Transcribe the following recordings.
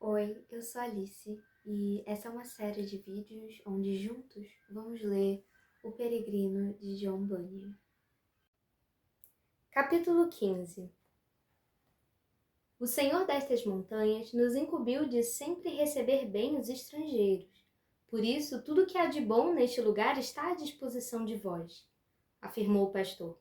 Oi, eu sou a Alice e essa é uma série de vídeos onde juntos vamos ler O Peregrino de John Bunyan. Capítulo 15. O Senhor destas montanhas nos incumbiu de sempre receber bem os estrangeiros. Por isso, tudo que há de bom neste lugar está à disposição de vós, afirmou o pastor.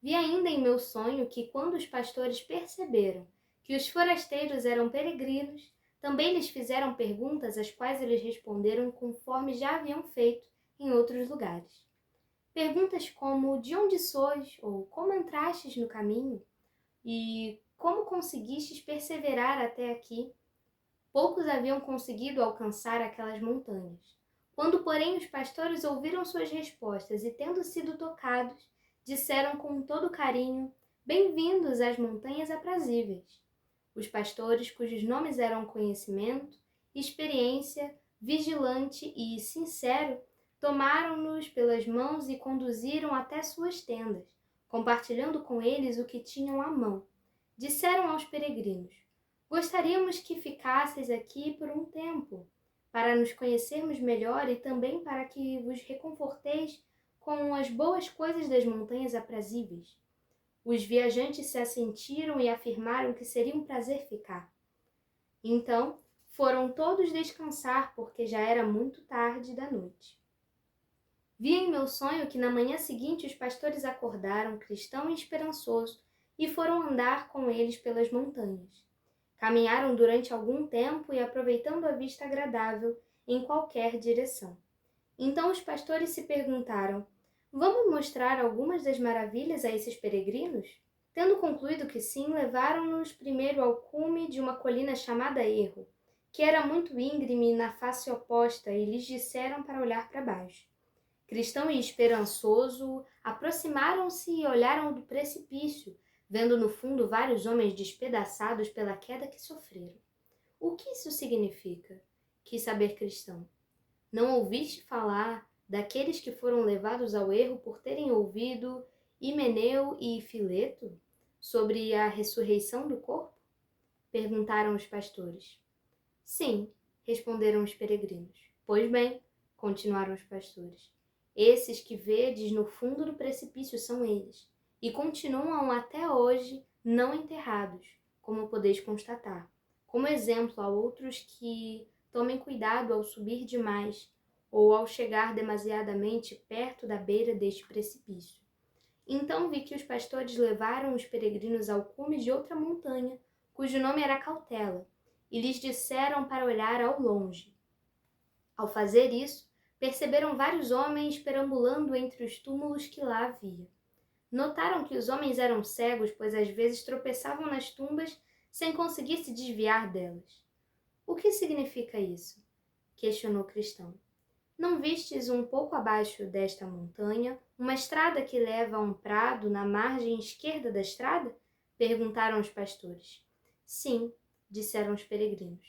Vi ainda em meu sonho que quando os pastores perceberam que os forasteiros eram peregrinos, também lhes fizeram perguntas às quais eles responderam conforme já haviam feito em outros lugares. Perguntas como de onde sois, ou como entrastes no caminho, e como conseguistes perseverar até aqui. Poucos haviam conseguido alcançar aquelas montanhas. Quando, porém, os pastores ouviram suas respostas e, tendo sido tocados, disseram com todo carinho: Bem-vindos às montanhas aprazíveis. Os pastores, cujos nomes eram Conhecimento, Experiência, Vigilante e Sincero, tomaram-nos pelas mãos e conduziram até suas tendas, compartilhando com eles o que tinham à mão. Disseram aos peregrinos: Gostaríamos que ficasseis aqui por um tempo, para nos conhecermos melhor e também para que vos reconforteis com as boas coisas das montanhas aprazíveis. Os viajantes se assentiram e afirmaram que seria um prazer ficar. Então, foram todos descansar, porque já era muito tarde da noite. Vi em meu sonho que na manhã seguinte os pastores acordaram, cristão e esperançoso, e foram andar com eles pelas montanhas. Caminharam durante algum tempo e, aproveitando a vista agradável, em qualquer direção. Então os pastores se perguntaram: Vamos mostrar algumas das maravilhas a esses peregrinos? Tendo concluído que sim, levaram-nos primeiro ao cume de uma colina chamada Erro, que era muito íngreme na face oposta, e lhes disseram para olhar para baixo. Cristão e esperançoso aproximaram-se e olharam do precipício, vendo no fundo vários homens despedaçados pela queda que sofreram. O que isso significa? Quis saber Cristão. Não ouviste falar daqueles que foram levados ao erro por terem ouvido Himeneu e Fileto sobre a ressurreição do corpo? Perguntaram os pastores. Sim, responderam os peregrinos. Pois bem, continuaram os pastores, esses que vedes no fundo do precipício são eles, e continuam até hoje não enterrados, como podeis constatar, como exemplo a outros que tomem cuidado ao subir demais ou ao chegar demasiadamente perto da beira deste precipício. Então vi que os pastores levaram os peregrinos ao cume de outra montanha, cujo nome era Cautela, e lhes disseram para olhar ao longe. Ao fazer isso, perceberam vários homens perambulando entre os túmulos que lá havia. Notaram que os homens eram cegos, pois às vezes tropeçavam nas tumbas sem conseguir se desviar delas. O que significa isso? Questionou Cristão. Não vistes um pouco abaixo desta montanha uma estrada que leva a um prado na margem esquerda da estrada? Perguntaram os pastores. Sim, disseram os peregrinos.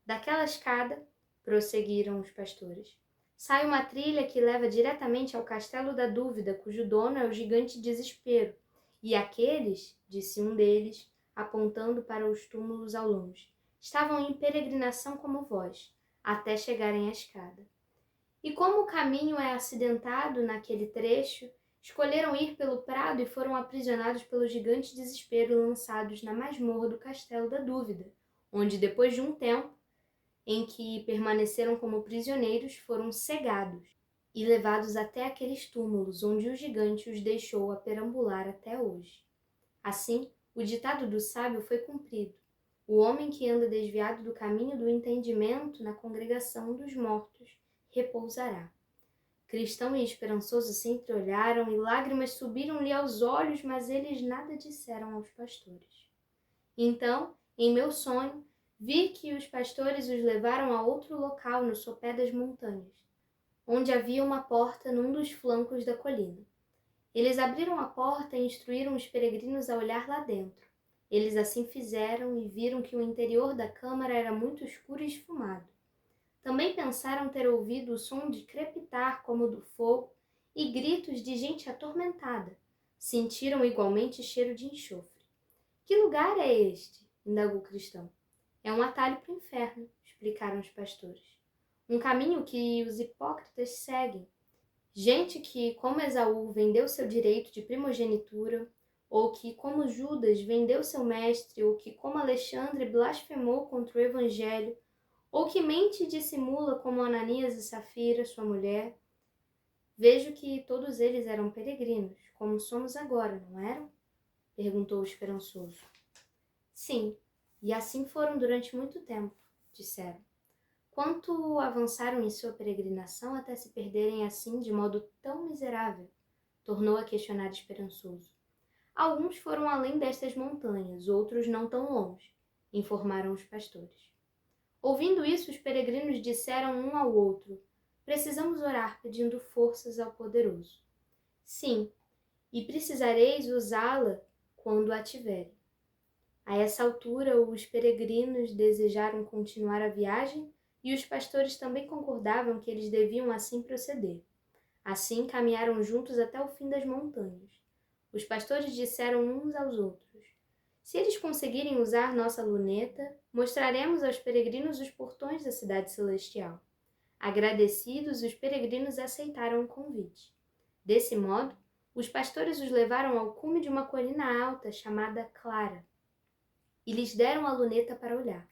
Daquela escada, prosseguiram os pastores, sai uma trilha que leva diretamente ao Castelo da Dúvida, cujo dono é o gigante Desespero. E aqueles, disse um deles, apontando para os túmulos ao longe, estavam em peregrinação como vós, até chegarem à escada. E como o caminho é acidentado naquele trecho, escolheram ir pelo prado e foram aprisionados pelo gigante Desespero, lançados na masmorra do Castelo da Dúvida, onde, depois de um tempo em que permaneceram como prisioneiros, foram cegados e levados até aqueles túmulos onde o gigante os deixou a perambular até hoje. Assim, o ditado do sábio foi cumprido. O homem que anda desviado do caminho do entendimento na congregação dos mortos repousará. Cristão e esperançoso se entreolharam e lágrimas subiram-lhe aos olhos, mas eles nada disseram aos pastores. Então, em meu sonho, vi que os pastores os levaram a outro local no sopé das montanhas, onde havia uma porta num dos flancos da colina. Eles abriram a porta e instruíram os peregrinos a olhar lá dentro. Eles assim fizeram e viram que o interior da câmara era muito escuro e esfumado. Também pensaram ter ouvido o som de crepitar como do fogo e gritos de gente atormentada. Sentiram igualmente cheiro de enxofre. Que lugar é este? Indagou Cristão. É um atalho para o inferno, explicaram os pastores. Um caminho que os hipócritas seguem. Gente que, como Esaú, vendeu seu direito de primogenitura, ou que, como Judas, vendeu seu mestre, ou que, como Alexandre, blasfemou contra o evangelho, ou que mente e dissimula como Ananias e Safira, sua mulher. Vejo que todos eles eram peregrinos, como somos agora, não eram? Perguntou o esperançoso. Sim, e assim foram durante muito tempo, disseram. Quanto avançaram em sua peregrinação até se perderem assim de modo tão miserável? Tornou a questionar esperançoso. Alguns foram além destas montanhas, outros não tão longe, informaram os pastores. Ouvindo isso, os peregrinos disseram um ao outro: precisamos orar pedindo forças ao poderoso. Sim, e precisareis usá-la quando a tiverem. A essa altura, os peregrinos desejaram continuar a viagem e os pastores também concordavam que eles deviam assim proceder. Assim, caminharam juntos até o fim das montanhas. Os pastores disseram uns aos outros: se eles conseguirem usar nossa luneta, mostraremos aos peregrinos os portões da cidade celestial. Agradecidos, os peregrinos aceitaram o convite. Desse modo, os pastores os levaram ao cume de uma colina alta chamada Clara e lhes deram a luneta para olhar.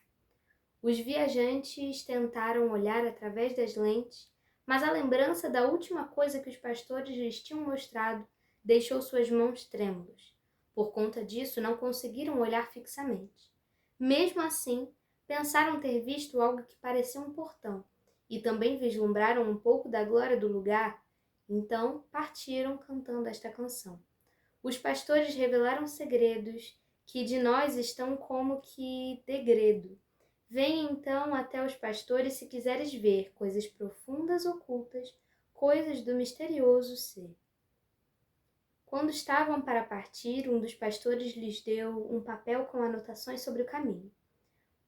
Os viajantes tentaram olhar através das lentes, mas a lembrança da última coisa que os pastores lhes tinham mostrado deixou suas mãos trêmulas. Por conta disso, não conseguiram olhar fixamente. Mesmo assim, pensaram ter visto algo que parecia um portão, e também vislumbraram um pouco da glória do lugar. Então, partiram cantando esta canção. Os pastores revelaram segredos que de nós estão como que degredo. Vem então até os pastores se quiseres ver coisas profundas ocultas, coisas do misterioso ser. Quando estavam para partir, um dos pastores lhes deu um papel com anotações sobre o caminho.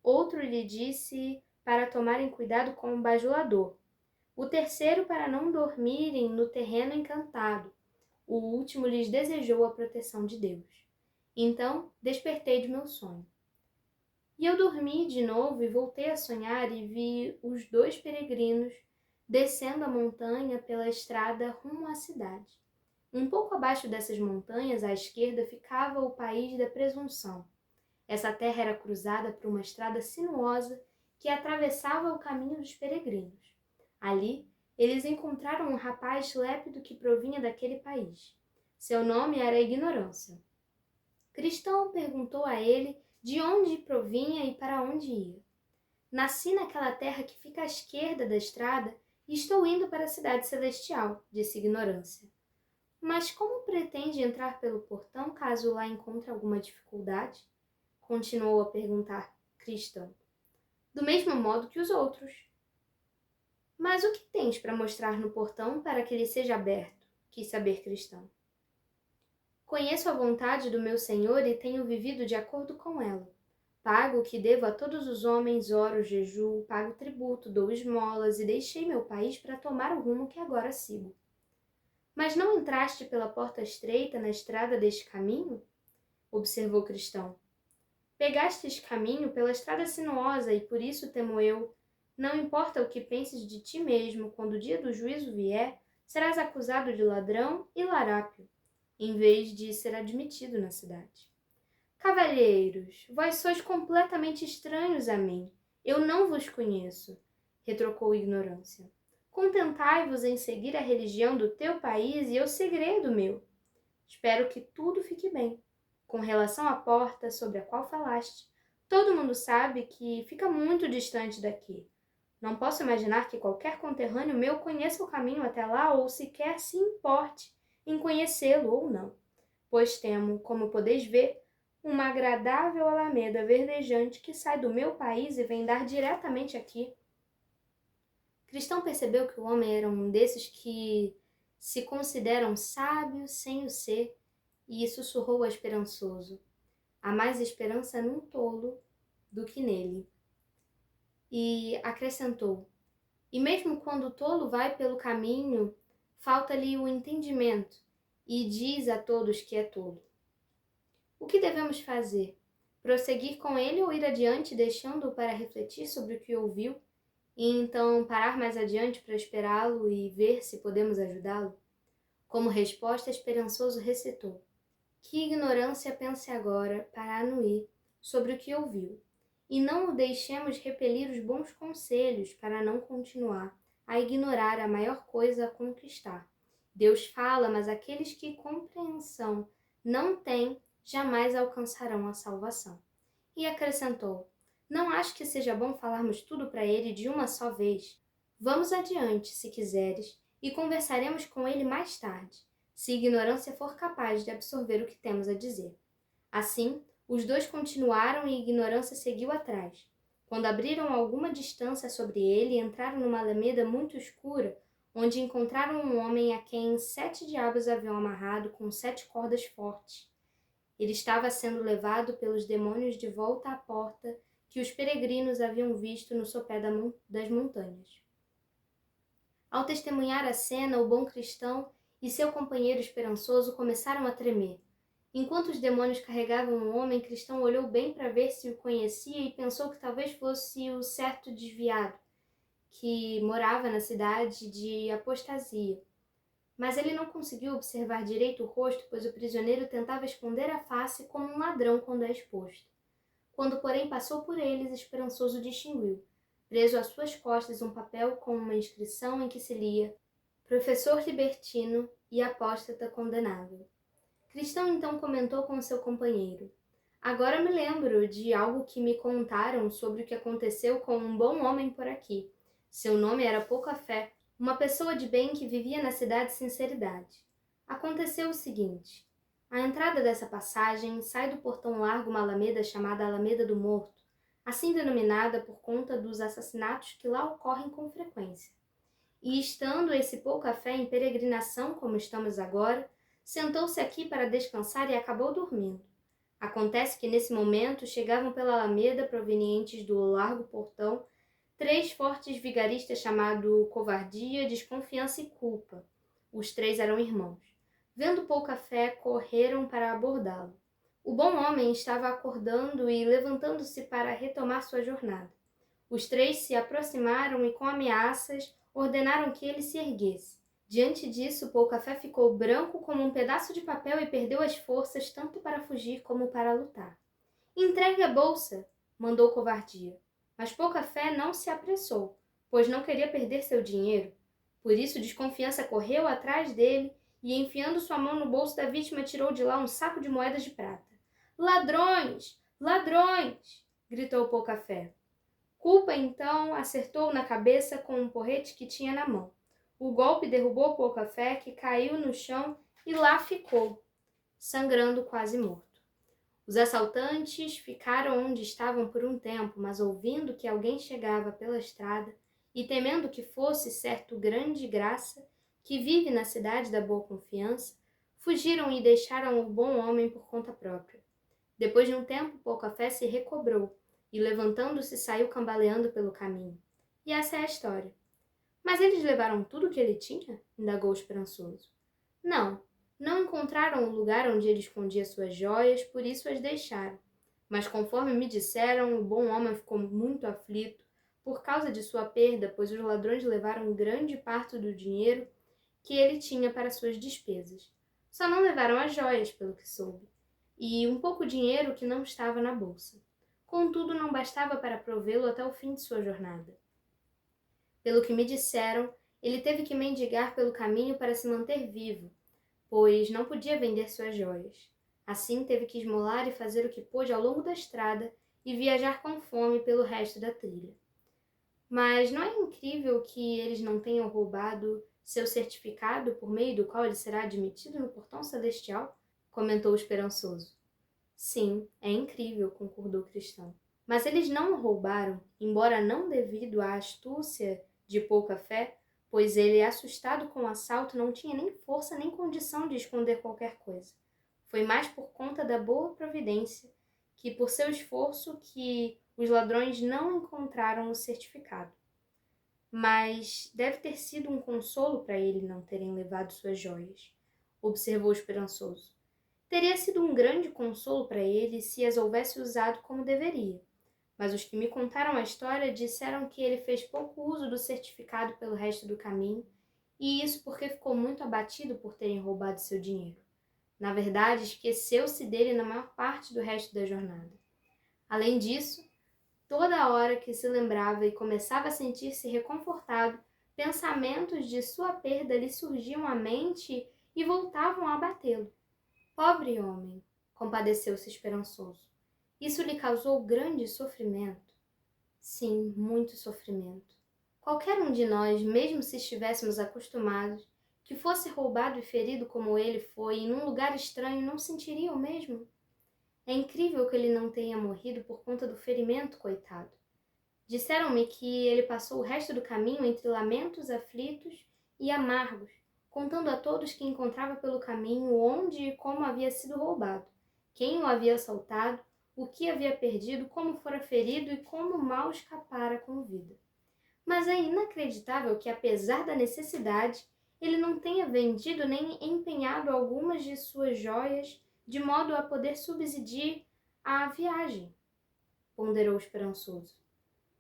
Outro lhe disse para tomarem cuidado com o bajulador. O terceiro para não dormirem no terreno encantado. O último lhes desejou a proteção de Deus. Então despertei de meu sonho. E eu dormi de novo e voltei a sonhar e vi os dois peregrinos descendo a montanha pela estrada rumo à cidade. Um pouco abaixo dessas montanhas, à esquerda, ficava o país da presunção. Essa terra era cruzada por uma estrada sinuosa que atravessava o caminho dos peregrinos. Ali, eles encontraram um rapaz lépido que provinha daquele país. Seu nome era Ignorância. Cristão perguntou a ele de onde provinha e para onde ia. Nasci naquela terra que fica à esquerda da estrada e estou indo para a cidade celestial, disse Ignorância. Mas como pretende entrar pelo portão caso lá encontre alguma dificuldade? Continuou a perguntar Cristão. Do mesmo modo que os outros. Mas o que tens para mostrar no portão para que ele seja aberto? Quis saber Cristão. Conheço a vontade do meu Senhor e tenho vivido de acordo com ela. Pago o que devo a todos os homens, oro, jejuo, pago tributo, dou esmolas e deixei meu país para tomar o rumo que agora sigo. Mas não entraste pela porta estreita na estrada deste caminho? Observou Cristão. Pegaste este caminho pela estrada sinuosa e por isso temo eu. Não importa o que penses de ti mesmo, quando o dia do juízo vier, serás acusado de ladrão e larápio, em vez de ser admitido na cidade. Cavalheiros, vós sois completamente estranhos a mim. Eu não vos conheço, retrocou Ignorância. Contentai-vos em seguir a religião do teu país e eu seguirei do meu. Espero que tudo fique bem. Com relação à porta sobre a qual falaste, todo mundo sabe que fica muito distante daqui. Não posso imaginar que qualquer conterrâneo meu conheça o caminho até lá ou sequer se importe em conhecê-lo ou não, pois temo, como podeis ver, uma agradável alameda verdejante que sai do meu país e vem dar diretamente aqui. Cristão percebeu que o homem era um desses que se consideram sábios sem o ser e sussurrou a esperançoso. Há mais esperança num tolo do que nele. E acrescentou, e mesmo quando o tolo vai pelo caminho, falta-lhe o entendimento e diz a todos que é tolo. O que devemos fazer? Prosseguir com ele ou ir adiante, deixando-o para refletir sobre o que ouviu, e então parar mais adiante para esperá-lo e ver se podemos ajudá-lo? Como resposta, esperançoso recitou: que ignorância pense agora para anuir sobre o que ouviu, e não o deixemos repelir os bons conselhos para não continuar a ignorar a maior coisa a conquistar. Deus fala, mas aqueles que compreensão não têm jamais alcançarão a salvação. E acrescentou: não acho que seja bom falarmos tudo para ele de uma só vez. Vamos adiante, se quiseres, e conversaremos com ele mais tarde, se ignorância for capaz de absorver o que temos a dizer. Assim, os dois continuaram e ignorância seguiu atrás. Quando abriram alguma distância sobre ele, entraram numa alameda muito escura, onde encontraram um homem a quem 7 diabos haviam amarrado com 7 cordas fortes. Ele estava sendo levado pelos demônios de volta à porta que os peregrinos haviam visto no sopé das montanhas. Ao testemunhar a cena, o bom cristão e seu companheiro esperançoso começaram a tremer. Enquanto os demônios carregavam o homem, cristão olhou bem para ver se o conhecia e pensou que talvez fosse o certo desviado, que morava na cidade de apostasia. Mas ele não conseguiu observar direito o rosto, pois o prisioneiro tentava esconder a face como um ladrão quando é exposto. Quando, porém, passou por eles, esperançoso distinguiu, preso às suas costas, um papel com uma inscrição em que se lia: professor libertino e apóstata condenável. Cristão então comentou com seu companheiro: agora me lembro de algo que me contaram sobre o que aconteceu com um bom homem por aqui. Seu nome era Pouca Fé, uma pessoa de bem que vivia na cidade Sinceridade. Aconteceu o seguinte: à entrada dessa passagem, sai do portão largo uma alameda chamada Alameda do Morto, assim denominada por conta dos assassinatos que lá ocorrem com frequência. E estando esse Pouca Fé em peregrinação, como estamos agora, sentou-se aqui para descansar e acabou dormindo. Acontece que nesse momento chegavam pela alameda, provenientes do largo portão, 3 fortes vigaristas chamados Covardia, Desconfiança e Culpa. Os 3 eram irmãos. Vendo Pouca Fé, correram para abordá-lo. O bom homem estava acordando e levantando-se para retomar sua jornada. Os 3 se aproximaram e, com ameaças, ordenaram que ele se erguesse. Diante disso, Pouca Fé ficou branco como um pedaço de papel e perdeu as forças tanto para fugir como para lutar. Entregue a bolsa, mandou Covardia. Mas Pouca Fé não se apressou, pois não queria perder seu dinheiro. Por isso, Desconfiança correu atrás dele e, enfiando sua mão no bolso da vítima, tirou de lá um saco de moedas de prata. Ladrões! Ladrões! Gritou Pouca Fé. Culpa, então, acertou na cabeça com um porrete que tinha na mão. O golpe derrubou Pouca Fé, que caiu no chão e lá ficou, sangrando quase morto. Os assaltantes ficaram onde estavam por um tempo, mas ouvindo que alguém chegava pela estrada e temendo que fosse certo grande graça, que vive na cidade da Boa Confiança, fugiram e deixaram o bom homem por conta própria. Depois de um tempo, Pouca Fé se recobrou e, levantando-se, saiu cambaleando pelo caminho. E essa é a história. Mas eles levaram tudo o que ele tinha? Indagou esperançoso. Não encontraram o lugar onde ele escondia suas joias, por isso as deixaram. Mas conforme me disseram, o bom homem ficou muito aflito por causa de sua perda, pois os ladrões levaram grande parte do dinheiro que ele tinha para suas despesas. Só não levaram as joias, pelo que soube, e um pouco dinheiro que não estava na bolsa. Contudo, não bastava para provê-lo até o fim de sua jornada. Pelo que me disseram, ele teve que mendigar pelo caminho para se manter vivo, pois não podia vender suas joias. Assim, teve que esmolar e fazer o que pôde ao longo da estrada e viajar com fome pelo resto da trilha. Mas não é incrível que eles não tenham roubado seu certificado por meio do qual ele será admitido no portão celestial? Comentou o esperançoso. Sim, é incrível, concordou o cristão. Mas eles não o roubaram, embora não devido à astúcia de Pouca Fé, pois ele, assustado com o assalto, não tinha nem força nem condição de esconder qualquer coisa. Foi mais por conta da boa providência que, por seu esforço, que os ladrões não encontraram o certificado. Mas deve ter sido um consolo para ele não terem levado suas joias, observou esperançoso. Teria sido um grande consolo para ele se as houvesse usado como deveria. Mas os que me contaram a história disseram que ele fez pouco uso do certificado pelo resto do caminho, e isso porque ficou muito abatido por terem roubado seu dinheiro. Na verdade, esqueceu-se dele na maior parte do resto da jornada. Além disso, toda hora que se lembrava e começava a sentir-se reconfortado, pensamentos de sua perda lhe surgiam à mente e voltavam a abatê-lo. Pobre homem, compadeceu-se esperançoso. Isso lhe causou grande sofrimento. Sim, muito sofrimento. Qualquer um de nós, mesmo se estivéssemos acostumados, que fosse roubado e ferido como ele foi, em um lugar estranho, não sentiria o mesmo? É incrível que ele não tenha morrido por conta do ferimento, coitado. Disseram-me que ele passou o resto do caminho entre lamentos aflitos e amargos, contando a todos que encontrava pelo caminho onde e como havia sido roubado, quem o havia assaltado, o que havia perdido, como fora ferido e como mal escapara com vida. Mas é inacreditável que, apesar da necessidade, ele não tenha vendido nem empenhado algumas de suas joias de modo a poder subsidiar a viagem, ponderou esperançoso.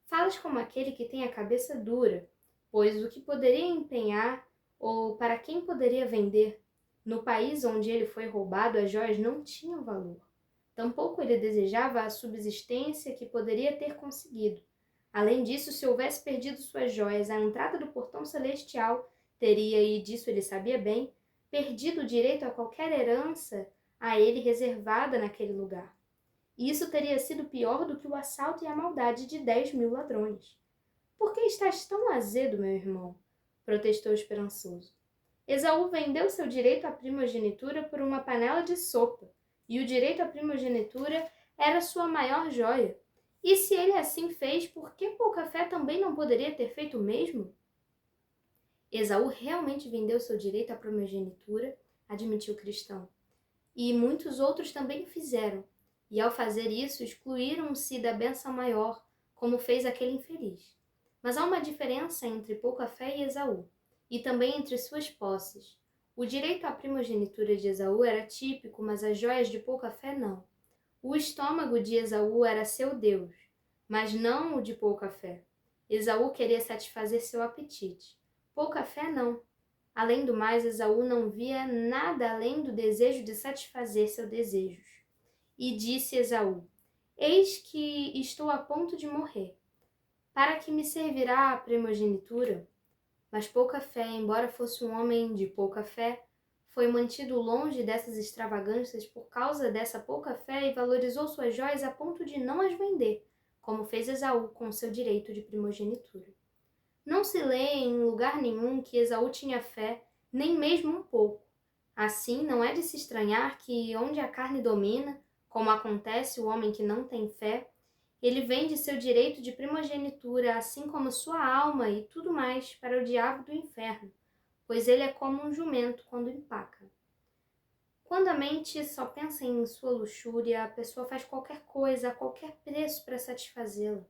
Falas como aquele que tem a cabeça dura, pois o que poderia empenhar ou para quem poderia vender? No país onde ele foi roubado, as joias não tinham valor. Tampouco ele desejava a subsistência que poderia ter conseguido. Além disso, se houvesse perdido suas joias à entrada do portão celestial, teria, e disso ele sabia bem, perdido o direito a qualquer herança a ele reservada naquele lugar. E isso teria sido pior do que o assalto e a maldade de 10.000 ladrões. Por que estás tão azedo, meu irmão? Protestou esperançoso. Esaú vendeu seu direito à primogenitura por uma panela de sopa, e o direito à primogenitura era sua maior joia. E se ele assim fez, por que Poucafé também não poderia ter feito o mesmo? Esaú realmente vendeu seu direito à primogenitura, admitiu o cristão, e muitos outros também fizeram, e ao fazer isso excluíram-se da bênção maior, como fez aquele infeliz. Mas há uma diferença entre Poucafé e Esaú, e também entre suas posses. O direito à primogenitura de Esaú era típico, mas as joias de Poucafé não. O estômago de Esaú era seu Deus, mas não o de Poucafé. Esaú queria satisfazer seu apetite. Poucafé não. Além do mais, Esaú não via nada além do desejo de satisfazer seus desejos. E disse Esaú: Eis que estou a ponto de morrer. Para que me servirá a primogenitura? Mas Poucafé, embora fosse um homem de pouca fé, foi mantido longe dessas extravagâncias por causa dessa pouca fé e valorizou suas joias a ponto de não as vender, como fez Esaú com seu direito de primogenitura. Não se lê em lugar nenhum que Esaú tinha fé, nem mesmo um pouco. Assim, não é de se estranhar que, onde a carne domina, como acontece o homem que não tem fé, ele vende seu direito de primogenitura, assim como sua alma e tudo mais, para o diabo do inferno, pois ele é como um jumento quando empaca. Quando a mente só pensa em sua luxúria, a pessoa faz qualquer coisa a qualquer preço para satisfazê-la.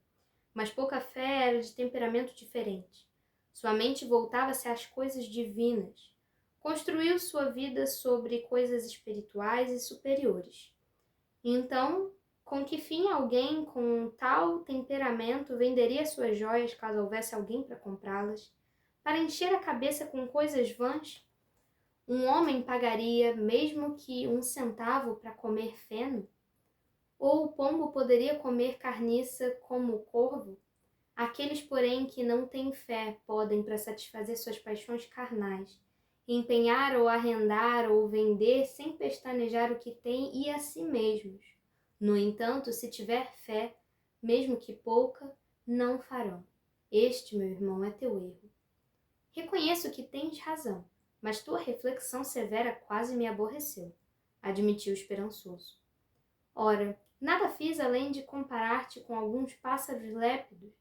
Mas Poucafé era de temperamento diferente. Sua mente voltava-se às coisas divinas. Construiu sua vida sobre coisas espirituais e superiores. Então, com que fim alguém com tal temperamento venderia suas joias caso houvesse alguém para comprá-las? Para encher a cabeça com coisas vãs? Um homem pagaria mesmo que 1 centavo para comer feno? Ou o pombo poderia comer carniça como o corvo? Aqueles, porém, que não têm fé podem, para satisfazer suas paixões carnais, empenhar ou arrendar ou vender sem pestanejar o que têm e a si mesmos. No entanto, se tiver fé, mesmo que pouca, não farão. Este, meu irmão, é teu erro. Reconheço que tens razão, mas tua reflexão severa quase me aborreceu, admitiu esperançoso. Ora, nada fiz além de comparar-te com alguns pássaros lépidos,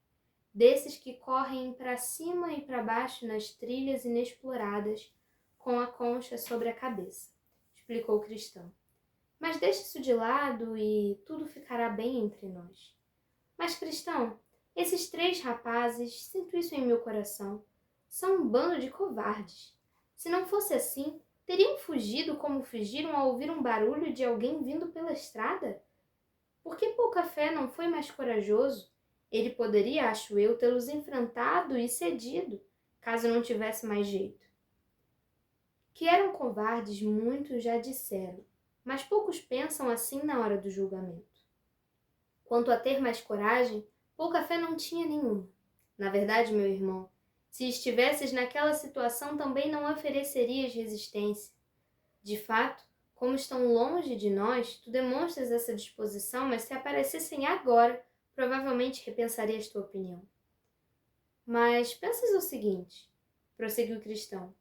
desses que correm para cima e para baixo nas trilhas inexploradas, com a concha sobre a cabeça, explicou o cristão. Mas deixe isso de lado e tudo ficará bem entre nós. Mas, cristão, esses 3 rapazes, sinto isso em meu coração, são um bando de covardes. Se não fosse assim, teriam fugido como fugiram ao ouvir um barulho de alguém vindo pela estrada? Por que pouca fé não foi mais corajoso? Ele poderia, acho eu, tê-los enfrentado e cedido, caso não tivesse mais jeito. Que eram covardes, muitos já disseram, mas poucos pensam assim na hora do julgamento. Quanto a ter mais coragem, pouca fé não tinha nenhuma. Na verdade, meu irmão, se estivesses naquela situação também não oferecerias resistência. De fato, como estão longe de nós, tu demonstras essa disposição, mas se aparecessem agora, provavelmente repensarias tua opinião. Mas pensas o seguinte, prosseguiu o cristão,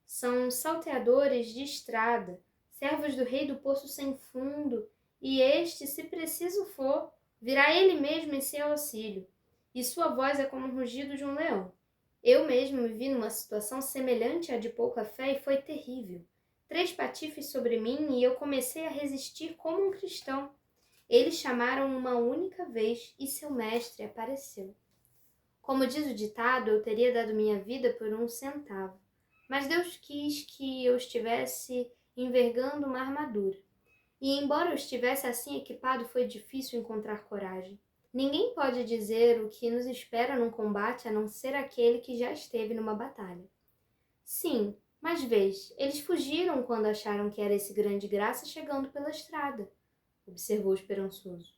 são salteadores de estrada, servos do rei do poço sem fundo, e este, se preciso for, virá ele mesmo em seu auxílio, e sua voz é como o rugido de um leão. Eu mesmo me vi numa situação semelhante à de pouca fé e foi terrível. 3 patifes sobre mim e eu comecei a resistir como um cristão. Eles chamaram uma única vez e seu mestre apareceu. Como diz o ditado, eu teria dado minha vida por 1 centavo. Mas Deus quis que eu estivesse envergando uma armadura. E embora eu estivesse assim equipado, foi difícil encontrar coragem. Ninguém pode dizer o que nos espera num combate a não ser aquele que já esteve numa batalha. Sim, mas veja, eles fugiram quando acharam que era esse grande graça chegando pela estrada, observou esperançoso.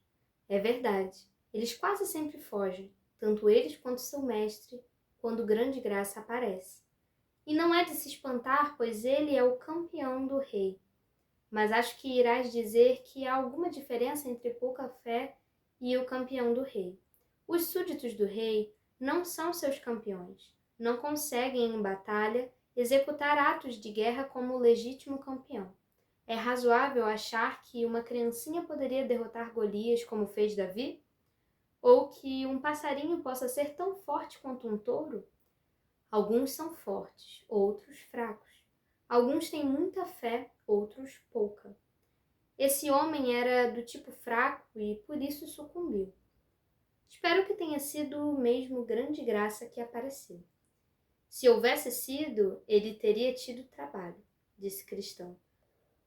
É verdade, eles quase sempre fogem, tanto eles quanto seu mestre, quando grande graça aparece. E não é de se espantar, pois ele é o campeão do rei. Mas acho que irás dizer que há alguma diferença entre pouca fé e o campeão do rei. Os súditos do rei não são seus campeões, não conseguem em batalha executar atos de guerra como o legítimo campeão. É razoável achar que uma criancinha poderia derrotar Golias como fez Davi? Ou que um passarinho possa ser tão forte quanto um touro? Alguns são fortes, outros fracos. Alguns têm muita fé, outros pouca. Esse homem era do tipo fraco e por isso sucumbiu. Espero que tenha sido mesmo grande graça que apareceu. Se houvesse sido, ele teria tido trabalho, disse Cristão.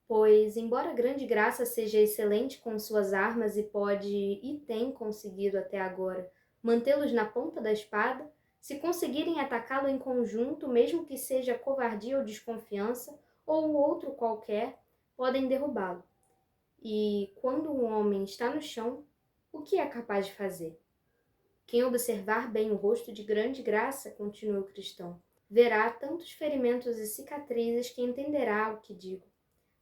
Pois, embora grande graça seja excelente com suas armas e pode e tem conseguido até agora mantê-los na ponta da espada, se conseguirem atacá-lo em conjunto, mesmo que seja covardia ou desconfiança, ou outro qualquer, podem derrubá-lo. E, quando um homem está no chão, o que é capaz de fazer? Quem observar bem o rosto de grande graça, continuou o cristão, verá tantos ferimentos e cicatrizes que entenderá o que digo.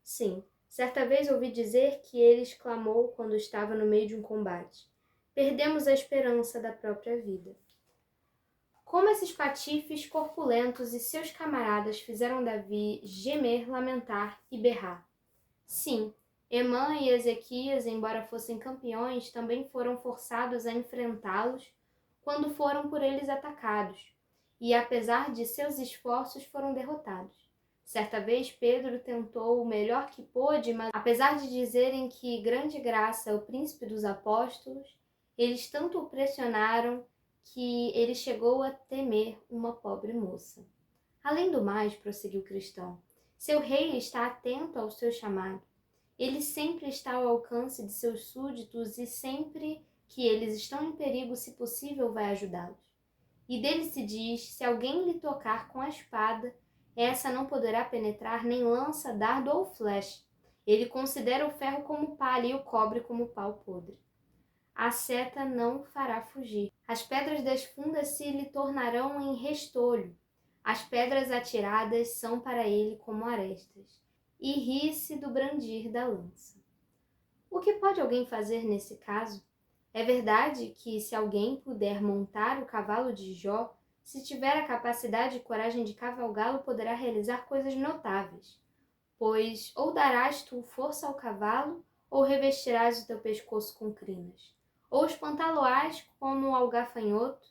Sim, certa vez ouvi dizer que ele exclamou quando estava no meio de um combate: perdemos a esperança da própria vida. Como esses patifes corpulentos e seus camaradas fizeram Davi gemer, lamentar e berrar. Sim, Emã e Ezequias, embora fossem campeões, também foram forçados a enfrentá-los quando foram por eles atacados, e apesar de seus esforços foram derrotados. Certa vez Pedro tentou o melhor que pôde, mas apesar de dizerem que grande graça é o príncipe dos apóstolos, eles tanto o pressionaram que ele chegou a temer uma pobre moça. Além do mais, prosseguiu o cristão, seu rei está atento ao seu chamado. Ele sempre está ao alcance de seus súditos e sempre que eles estão em perigo, se possível, vai ajudá-los. E dele se diz, se alguém lhe tocar com a espada, essa não poderá penetrar nem lança, dardo ou flecha. Ele considera o ferro como palha e o cobre como pau podre. A seta não o fará fugir. As pedras das fundas se lhe tornarão em restolho. As pedras atiradas são para ele como arestas. E ri-se do brandir da lança. O que pode alguém fazer nesse caso? É verdade que se alguém puder montar o cavalo de Jó, se tiver a capacidade e coragem de cavalgá-lo, poderá realizar coisas notáveis, pois ou darás tu força ao cavalo, ou revestirás o teu pescoço com crinas, ou espantá-lo-ás como ao gafanhoto.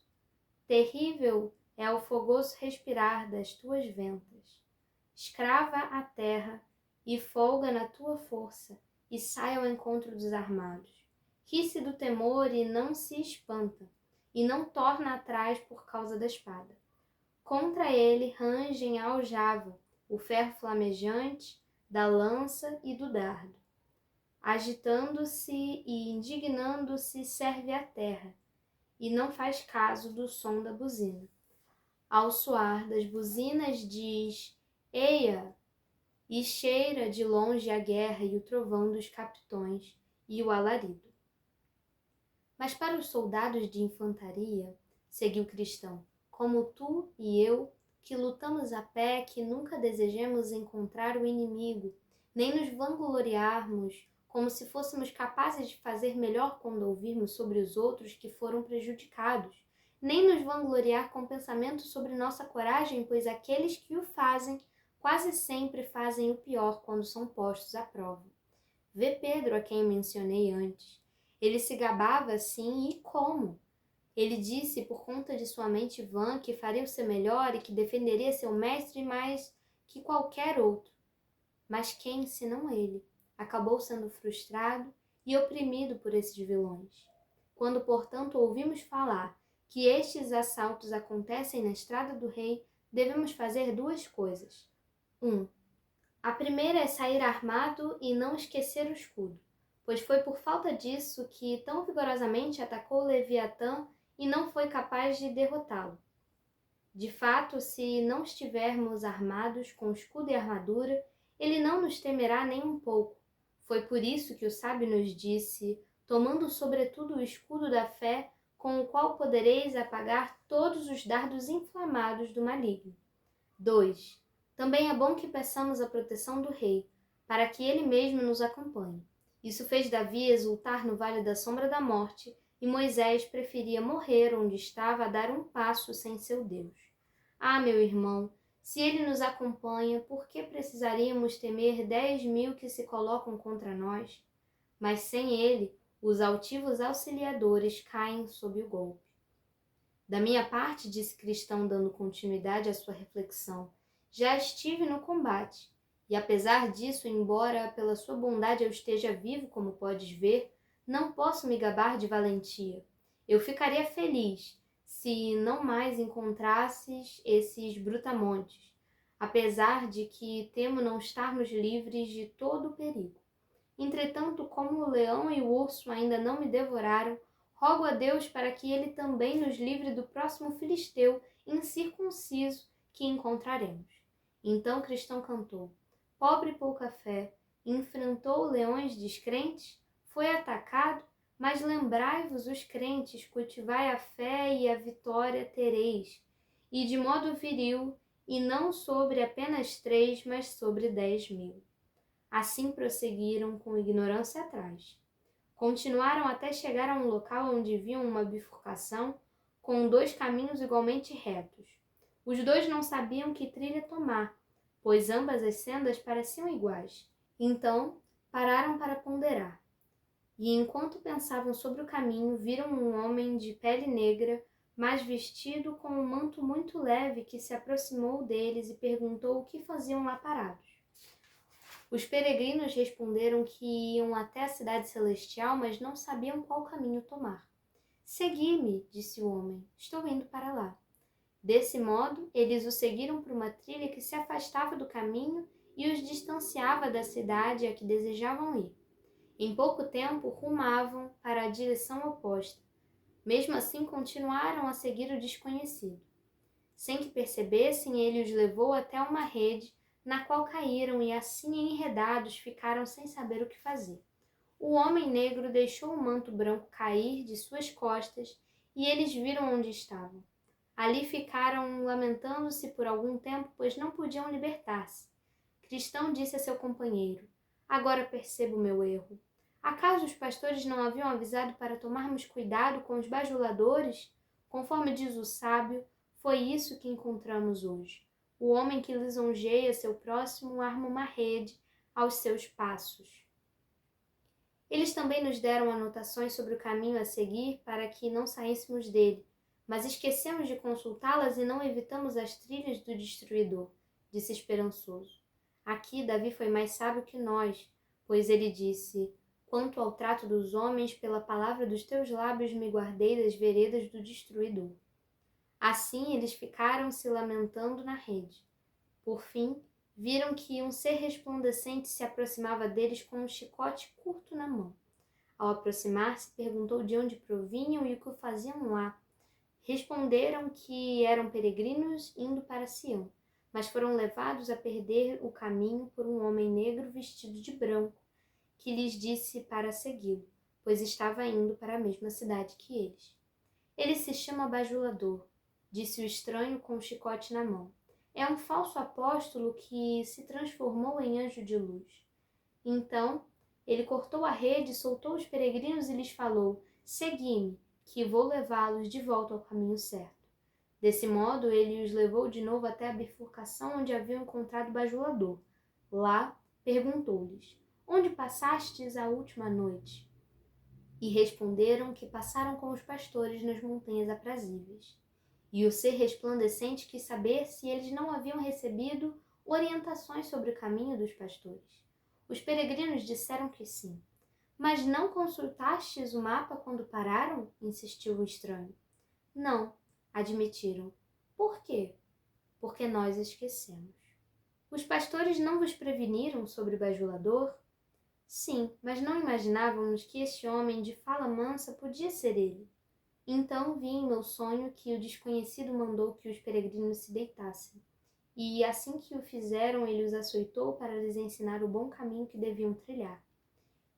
Terrível é o fogoso respirar das tuas ventas. Escrava a terra e folga na tua força, e sai ao encontro dos armados. Ri-se do temor e não se espanta, e não torna atrás por causa da espada. Contra ele rangem a aljava, o ferro flamejante, da lança e do dardo. Agitando-se e indignando-se serve a terra, e não faz caso do som da buzina. Ao soar das buzinas diz, eia, e cheira de longe a guerra e o trovão dos capitões e o alarido. Mas para os soldados de infantaria, seguiu Cristão, como tu e eu, que lutamos a pé, que nunca desejemos encontrar o inimigo, nem nos vangloriarmos como se fôssemos capazes de fazer melhor quando ouvirmos sobre os outros que foram prejudicados, nem nos vangloriar com pensamento sobre nossa coragem, pois aqueles que o fazem quase sempre fazem o pior quando são postos à prova. Vê Pedro, a quem mencionei antes. Ele se gabava assim, e como? Ele disse, por conta de sua mente vã, que faria o seu melhor e que defenderia seu mestre mais que qualquer outro. Mas quem, senão ele, acabou sendo frustrado e oprimido por esses vilões? Quando, portanto, ouvimos falar que estes assaltos acontecem na estrada do rei, devemos fazer duas coisas. 1. A primeira é sair armado e não esquecer o escudo, pois foi por falta disso que tão vigorosamente atacou Leviatã e não foi capaz de derrotá-lo. De fato, se não estivermos armados com escudo e armadura, ele não nos temerá nem um pouco. Foi por isso que o sábio nos disse, tomando sobretudo o escudo da fé, com o qual podereis apagar todos os dardos inflamados do maligno. 2. Também é bom que peçamos a proteção do rei, para que ele mesmo nos acompanhe. Isso fez Davi exultar no vale da sombra da morte, e Moisés preferia morrer onde estava a dar um passo sem seu Deus. Ah, meu irmão, se ele nos acompanha, por que precisaríamos temer 10.000 que se colocam contra nós? Mas sem ele, os altivos auxiliadores caem sob o golpe. Da minha parte, disse Cristão, dando continuidade à sua reflexão, já estive no combate, e apesar disso, embora pela sua bondade eu esteja vivo, como podes ver, não posso me gabar de valentia. Eu ficaria feliz se não mais encontrasses esses brutamontes, apesar de que temo não estarmos livres de todo o perigo. Entretanto, como o leão e o urso ainda não me devoraram, rogo a Deus para que ele também nos livre do próximo filisteu incircunciso que encontraremos. Então Cristão cantou, pobre pouca fé, enfrentou leões descrentes, foi atacado, mas lembrai-vos os crentes, cultivai a fé e a vitória tereis, e de modo viril, e não sobre apenas 3, mas sobre 10.000. Assim prosseguiram com ignorância atrás. Continuaram até chegar a um local onde viam uma bifurcação com 2 caminhos igualmente retos. Os 2 não sabiam que trilha tomar, pois ambas as sendas pareciam iguais. Então, pararam para ponderar. E enquanto pensavam sobre o caminho, viram um homem de pele negra, mas vestido com um manto muito leve, que se aproximou deles e perguntou o que faziam lá parados. Os peregrinos responderam que iam até a cidade celestial, mas não sabiam qual caminho tomar. Segui-me, disse o homem, estou indo para lá. Desse modo, eles o seguiram por uma trilha que se afastava do caminho e os distanciava da cidade a que desejavam ir. Em pouco tempo, rumavam para a direção oposta. Mesmo assim, continuaram a seguir o desconhecido. Sem que percebessem, ele os levou até uma rede, na qual caíram e assim enredados ficaram sem saber o que fazer. O homem negro deixou o manto branco cair de suas costas e eles viram onde estavam. Ali ficaram lamentando-se por algum tempo, pois não podiam libertar-se. Cristão disse a seu companheiro, agora percebo o meu erro. Acaso os pastores não haviam avisado para tomarmos cuidado com os bajuladores? Conforme diz o sábio, foi isso que encontramos hoje. O homem que lisonjeia seu próximo arma uma rede aos seus passos. Eles também nos deram anotações sobre o caminho a seguir para que não saíssemos dele, mas esquecemos de consultá-las e não evitamos as trilhas do destruidor, disse esperançoso. Aqui Davi foi mais sábio que nós, pois ele disse, quanto ao trato dos homens, pela palavra dos teus lábios me guardei das veredas do destruidor. Assim eles ficaram se lamentando na rede. Por fim, viram que um ser resplandecente se aproximava deles com um chicote curto na mão. Ao aproximar-se, perguntou de onde provinham e o que faziam lá. Responderam que eram peregrinos indo para Sião, mas foram levados a perder o caminho por um homem negro vestido de branco, que lhes disse para segui-lo, pois estava indo para a mesma cidade que eles. Ele se chama Bajulador, disse o estranho com o chicote na mão. É um falso apóstolo que se transformou em anjo de luz. Então, ele cortou a rede, soltou os peregrinos e lhes falou: segui-me, que vou levá-los de volta ao caminho certo. Desse modo, ele os levou de novo até a bifurcação onde haviam encontrado o Bajulador. Lá, perguntou-lhes: onde passastes a última noite? E responderam que passaram com os pastores nas montanhas aprazíveis. E o ser resplandecente quis saber se eles não haviam recebido orientações sobre o caminho dos pastores. Os peregrinos disseram que sim. Mas não consultastes o mapa quando pararam? Insistiu o estranho. Não, admitiram. Por quê? Porque nós esquecemos. Os pastores não vos preveniram sobre o bajulador? Sim, mas não imaginávamos que este homem de fala mansa podia ser ele. Então vi em meu sonho que o desconhecido mandou que os peregrinos se deitassem. E assim que o fizeram, ele os açoitou para lhes ensinar o bom caminho que deviam trilhar.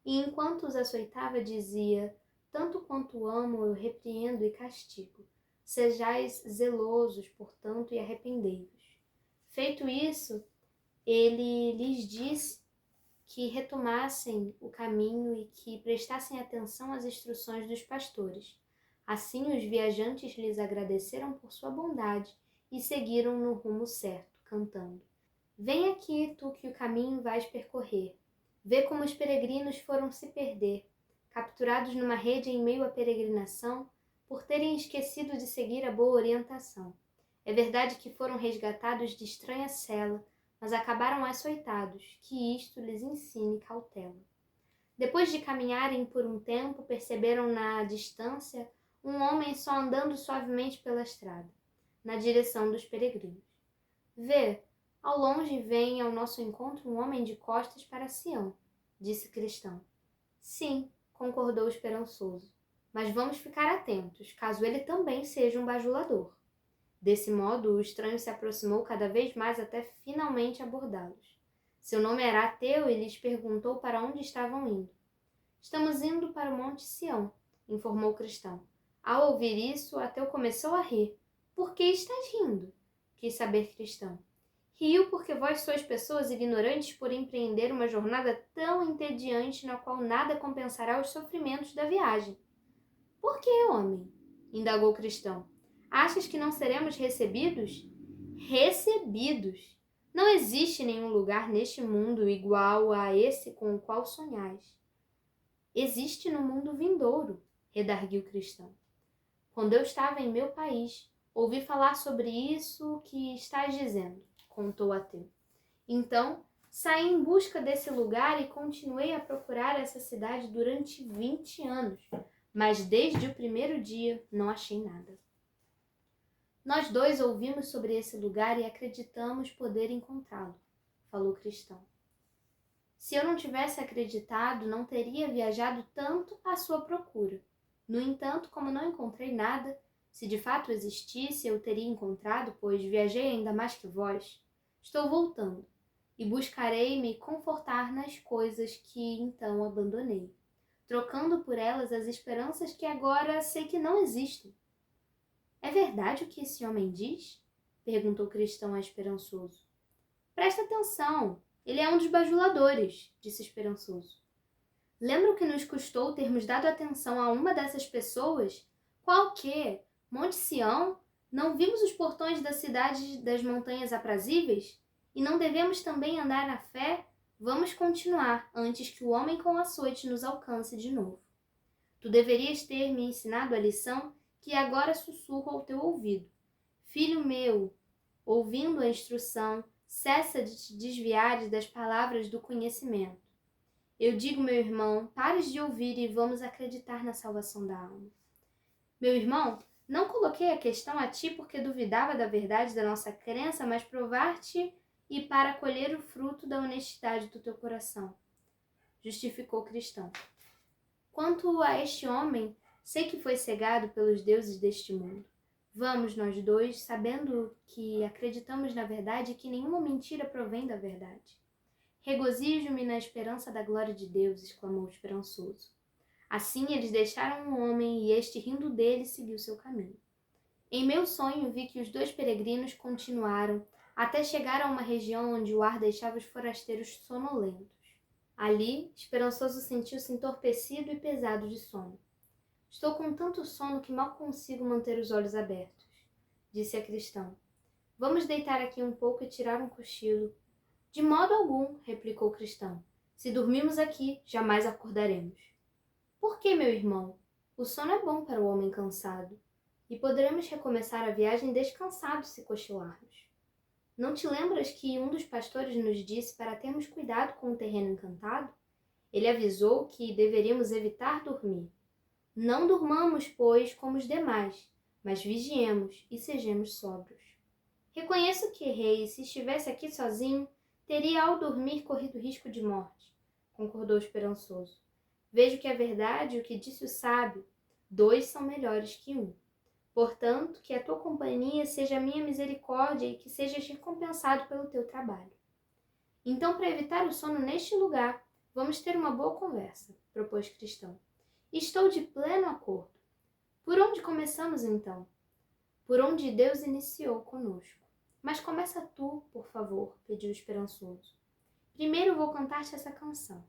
E enquanto os açoitava, dizia: tanto quanto amo, eu repreendo e castigo. Sejais zelosos, portanto, e arrependei-vos. Feito isso, ele lhes disse que retomassem o caminho e que prestassem atenção às instruções dos pastores. Assim, os viajantes lhes agradeceram por sua bondade e seguiram no rumo certo, cantando: vem aqui, tu que o caminho vais percorrer. Vê como os peregrinos foram se perder, capturados numa rede em meio à peregrinação, por terem esquecido de seguir a boa orientação. É verdade que foram resgatados de estranha cela, mas acabaram açoitados, que isto lhes ensine cautela. Depois de caminharem por um tempo, perceberam na distância um homem só andando suavemente pela estrada, na direção dos peregrinos. Vê, ao longe vem ao nosso encontro um homem de costas para Sião, disse Cristão. Sim, concordou o esperançoso, mas vamos ficar atentos, caso ele também seja um bajulador. Desse modo, o estranho se aproximou cada vez mais até finalmente abordá-los. Seu nome era Ateu e lhes perguntou para onde estavam indo. Estamos indo para o Monte Sião, informou o cristão. Ao ouvir isso, Ateu começou a rir. Por que estás rindo? Quis saber Cristão. Riu porque vós sois pessoas ignorantes por empreender uma jornada tão entediante na qual nada compensará os sofrimentos da viagem. Por que, homem? Indagou Cristão. Achas que não seremos recebidos? Recebidos! Não existe nenhum lugar neste mundo igual a esse com o qual sonhais. Existe no mundo vindouro, redarguiu Cristão. Quando eu estava em meu país, ouvi falar sobre isso que estás dizendo, contou Ateu. Então, saí em busca desse lugar e continuei a procurar essa cidade durante 20 anos, mas desde o primeiro dia não achei nada. Nós dois ouvimos sobre esse lugar e acreditamos poder encontrá-lo, falou Cristão. Se eu não tivesse acreditado, não teria viajado tanto à sua procura. No entanto, como não encontrei nada, se de fato existisse, eu teria encontrado, pois viajei ainda mais que vós. Estou voltando, e buscarei me confortar nas coisas que então abandonei, trocando por elas as esperanças que agora sei que não existem. É verdade o que esse homem diz? Perguntou Cristão esperançoso. Presta atenção, ele é um dos bajuladores, disse Esperançoso. Lembra o que nos custou termos dado atenção a uma dessas pessoas? Qual que? Monte Sião? Não vimos os portões da cidade das montanhas aprazíveis? E não devemos também andar na fé? Vamos continuar, antes que o homem com açoite nos alcance de novo. Tu deverias ter me ensinado a lição que agora sussurro ao teu ouvido. Filho meu, ouvindo a instrução, cessa de te desviares das palavras do conhecimento. Eu digo, meu irmão, pares de ouvir e vamos acreditar na salvação da alma. Meu irmão, não coloquei a questão a ti porque duvidava da verdade da nossa crença, mas provar-te e para colher o fruto da honestidade do teu coração. Justificou Cristão. Quanto a este homem, sei que foi cegado pelos deuses deste mundo. Vamos nós dois, sabendo que acreditamos na verdade e que nenhuma mentira provém da verdade. Regozijo-me na esperança da glória de Deus, exclamou o esperançoso. Assim eles deixaram o homem e este, rindo dele, seguiu seu caminho. Em meu sonho vi que os dois peregrinos continuaram até chegar a uma região onde o ar deixava os forasteiros sonolentos. Ali, Esperançoso sentiu-se entorpecido e pesado de sono. Estou com tanto sono que mal consigo manter os olhos abertos, disse a Cristão. Vamos deitar aqui um pouco e tirar um cochilo. De modo algum, replicou Cristão. Se dormirmos aqui, jamais acordaremos. Por que, meu irmão? O sono é bom para o homem cansado, e poderemos recomeçar a viagem descansados se cochilarmos. Não te lembras que um dos pastores nos disse para termos cuidado com o terreno encantado? Ele avisou que deveríamos evitar dormir. Não durmamos, pois, como os demais, mas vigiemos e sejamos sóbrios. Reconheço que errei e se estivesse aqui sozinho, teria ao dormir corrido risco de morte, concordou esperançoso. Vejo que é verdade o que disse o sábio, 2 são melhores que 1. Portanto, que a tua companhia seja a minha misericórdia e que sejas recompensado pelo teu trabalho. Então, para evitar o sono neste lugar, vamos ter uma boa conversa, propôs Cristão. Estou de pleno acordo. Por onde começamos, então? Por onde Deus iniciou conosco. Mas começa tu, por favor, pediu esperançoso. Primeiro vou cantar-te essa canção.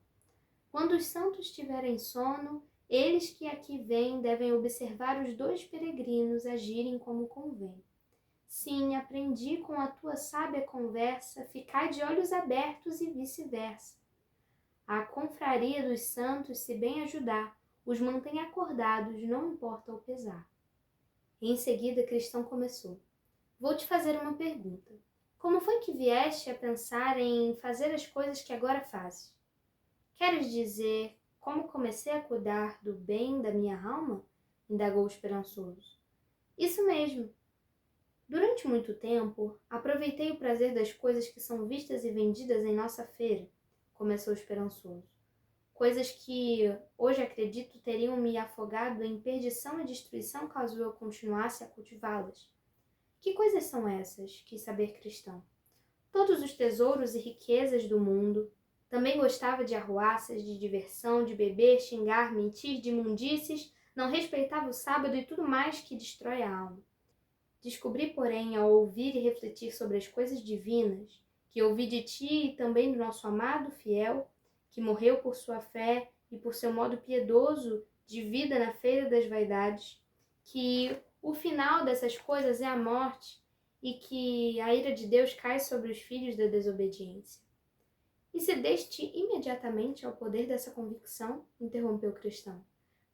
Quando os santos tiverem sono, eles que aqui vêm devem observar os 2 peregrinos agirem como convém. Sim, aprendi com a tua sábia conversa, ficar de olhos abertos e vice-versa. A confraria dos santos, se bem ajudar, os mantém acordados, não importa o pesar. E em seguida, Cristão começou. Vou te fazer uma pergunta. Como foi que vieste a pensar em fazer as coisas que agora fazes? Queres dizer como comecei a cuidar do bem da minha alma? Indagou o esperançoso. Isso mesmo. Durante muito tempo, aproveitei o prazer das coisas que são vistas e vendidas em nossa feira, começou o esperançoso. Coisas que, hoje acredito, teriam me afogado em perdição e destruição caso eu continuasse a cultivá-las. Que coisas são essas? Quis saber Cristão. Todos os tesouros e riquezas do mundo. Também gostava de arruaças, de diversão, de beber, xingar, mentir, de imundícies, não respeitava o sábado e tudo mais que destrói a alma. Descobri, porém, ao ouvir e refletir sobre as coisas divinas, que ouvi de ti e também do nosso amado fiel, que morreu por sua fé e por seu modo piedoso de vida na feira das vaidades, que o final dessas coisas é a morte e que a ira de Deus cai sobre os filhos da desobediência. E cedeste imediatamente ao poder dessa convicção? Interrompeu o cristão.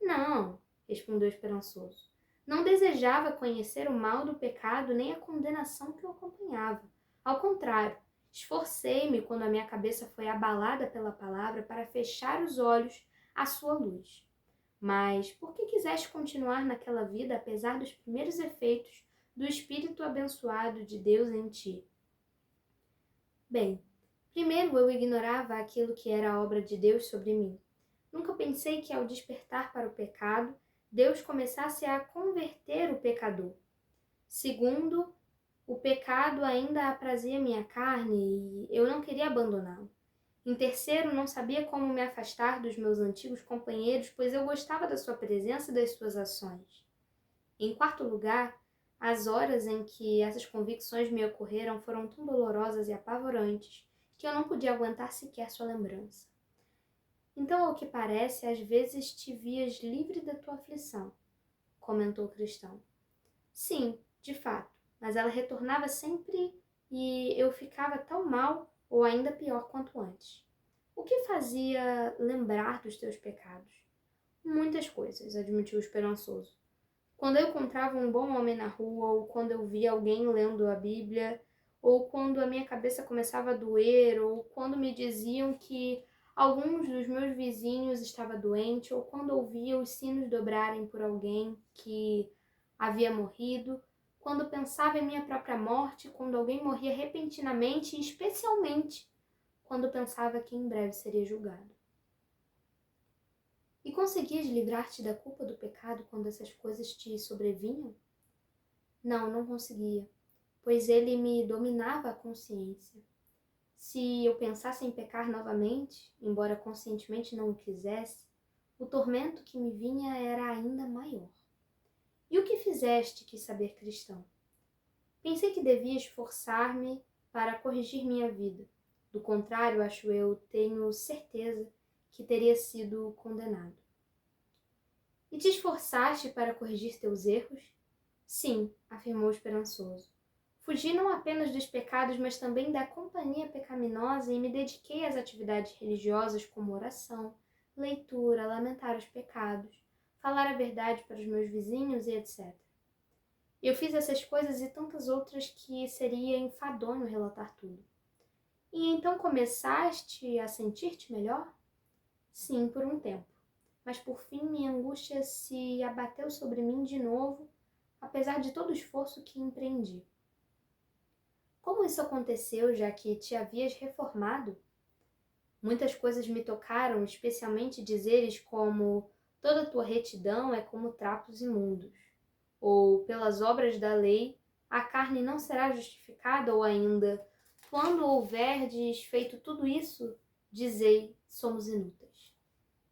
Não, respondeu esperançoso. Não desejava conhecer o mal do pecado nem a condenação que o acompanhava. Ao contrário, esforcei-me quando a minha cabeça foi abalada pela palavra para fechar os olhos à sua luz. Mas por que quiseste continuar naquela vida apesar dos primeiros efeitos do Espírito abençoado de Deus em ti? Bem, primeiro eu ignorava aquilo que era a obra de Deus sobre mim. Nunca pensei que ao despertar para o pecado, Deus começasse a converter o pecador. Segundo, o pecado ainda aprazia minha carne e eu não queria abandoná-lo. Em terceiro, não sabia como me afastar dos meus antigos companheiros, pois eu gostava da sua presença e das suas ações. Em quarto lugar, as horas em que essas convicções me ocorreram foram tão dolorosas e apavorantes que eu não podia aguentar sequer sua lembrança. Então, ao que parece, às vezes te vias livre da tua aflição, comentou o cristão. Sim, de fato, mas ela retornava sempre e eu ficava tão mal ou ainda pior quanto antes. O que fazia lembrar dos teus pecados? Muitas coisas, admitiu o esperançoso. Quando eu encontrava um bom homem na rua, ou quando eu via alguém lendo a Bíblia, ou quando a minha cabeça começava a doer, ou quando me diziam que alguns dos meus vizinhos estava doente, ou quando ouvia os sinos dobrarem por alguém que havia morrido, quando pensava em minha própria morte, quando alguém morria repentinamente e especialmente quando pensava que em breve seria julgado. E conseguias livrar-te da culpa do pecado quando essas coisas te sobrevinham? Não, não conseguia, pois ele me dominava a consciência. Se eu pensasse em pecar novamente, embora conscientemente não o quisesse, o tormento que me vinha era ainda maior. E o que fizeste, quis saber Cristão? Pensei que devia esforçar-me para corrigir minha vida. Do contrário, acho eu, tenho certeza que teria sido condenado. E te esforçaste para corrigir teus erros? Sim, afirmou esperançoso. Fugi não apenas dos pecados, mas também da companhia pecaminosa e me dediquei às atividades religiosas como oração, leitura, lamentar os pecados, falar a verdade para os meus vizinhos e etc. Eu fiz essas coisas e tantas outras que seria enfadonho relatar tudo. E então começaste a sentir-te melhor? Sim, por um tempo. Mas por fim minha angústia se abateu sobre mim de novo, apesar de todo o esforço que empreendi. Como isso aconteceu, já que te havias reformado? Muitas coisas me tocaram, especialmente dizeres como toda tua retidão é como trapos imundos, ou pelas obras da lei a carne não será justificada, ou ainda, quando houverdes feito tudo isso, dizei, somos inúteis.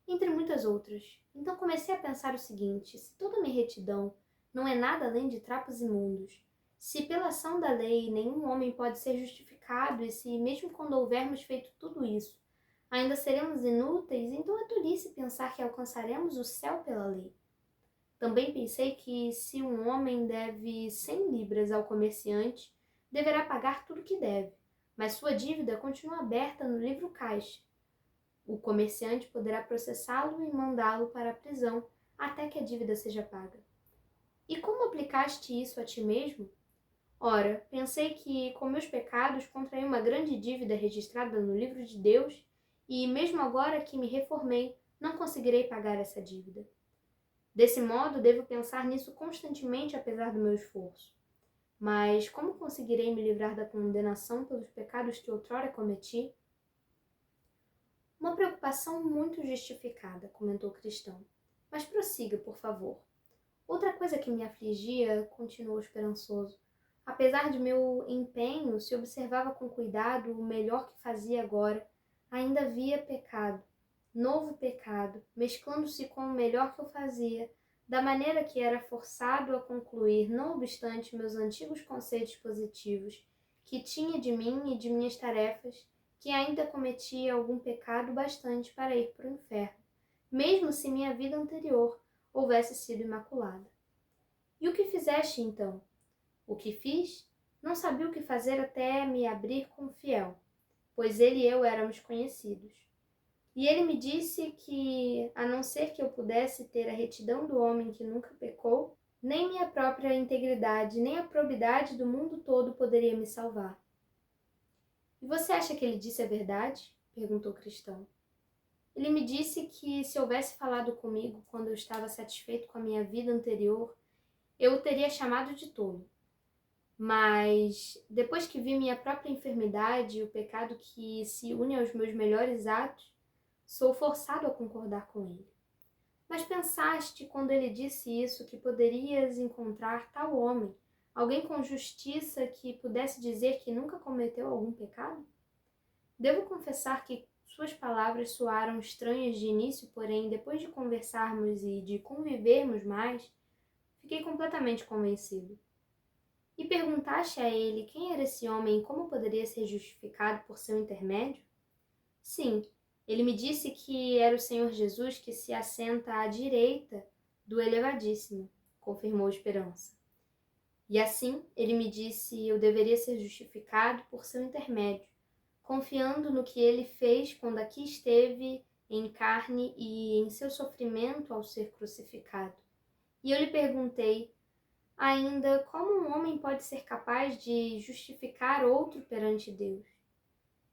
Entre muitas outras. Então comecei a pensar o seguinte: se toda minha retidão não é nada além de trapos imundos, se pela ação da lei nenhum homem pode ser justificado, e se mesmo quando houvermos feito tudo isso, ainda seremos inúteis, então é tolice pensar que alcançaremos o céu pela lei. Também pensei que se um homem deve 100 libras ao comerciante, deverá pagar tudo o que deve, mas sua dívida continua aberta no livro caixa. O comerciante poderá processá-lo e mandá-lo para a prisão até que a dívida seja paga. E como aplicaste isso a ti mesmo? Ora, pensei que com meus pecados contraí uma grande dívida registrada no livro de Deus e, mesmo agora que me reformei, não conseguirei pagar essa dívida. Desse modo, devo pensar nisso constantemente apesar do meu esforço. Mas como conseguirei me livrar da condenação pelos pecados que outrora cometi? Uma preocupação muito justificada, comentou o cristão. Mas prossiga, por favor. Outra coisa que me afligia, continuou esperançoso. Apesar de meu empenho, se observava com cuidado o melhor que fazia agora, ainda havia pecado, novo pecado, mesclando-se com o melhor que eu fazia, da maneira que era forçado a concluir, não obstante meus antigos conceitos positivos, que tinha de mim e de minhas tarefas, que ainda cometia algum pecado bastante para ir para o inferno, mesmo se minha vida anterior houvesse sido imaculada. E o que fizeste então? O que fiz? Não sabia o que fazer até me abrir com o fiel, pois ele e eu éramos conhecidos. E ele me disse que, a não ser que eu pudesse ter a retidão do homem que nunca pecou, nem minha própria integridade, nem a probidade do mundo todo poderia me salvar. E você acha que ele disse a verdade? Perguntou o cristão. Ele me disse que se houvesse falado comigo quando eu estava satisfeito com a minha vida anterior, eu o teria chamado de tolo. Mas, depois que vi minha própria enfermidade e o pecado que se une aos meus melhores atos, sou forçado a concordar com ele. Mas pensaste, quando ele disse isso, que poderias encontrar tal homem, alguém com justiça que pudesse dizer que nunca cometeu algum pecado? Devo confessar que suas palavras soaram estranhas de início, porém, depois de conversarmos e de convivermos mais, fiquei completamente convencido. E perguntaste a ele quem era esse homem e como poderia ser justificado por seu intermédio? Sim, ele me disse que era o Senhor Jesus que se assenta à direita do Elevadíssimo, confirmou Esperança. E assim, ele me disse eu deveria ser justificado por seu intermédio, confiando no que ele fez quando aqui esteve em carne e em seu sofrimento ao ser crucificado. E eu lhe perguntei, ainda, como um homem pode ser capaz de justificar outro perante Deus?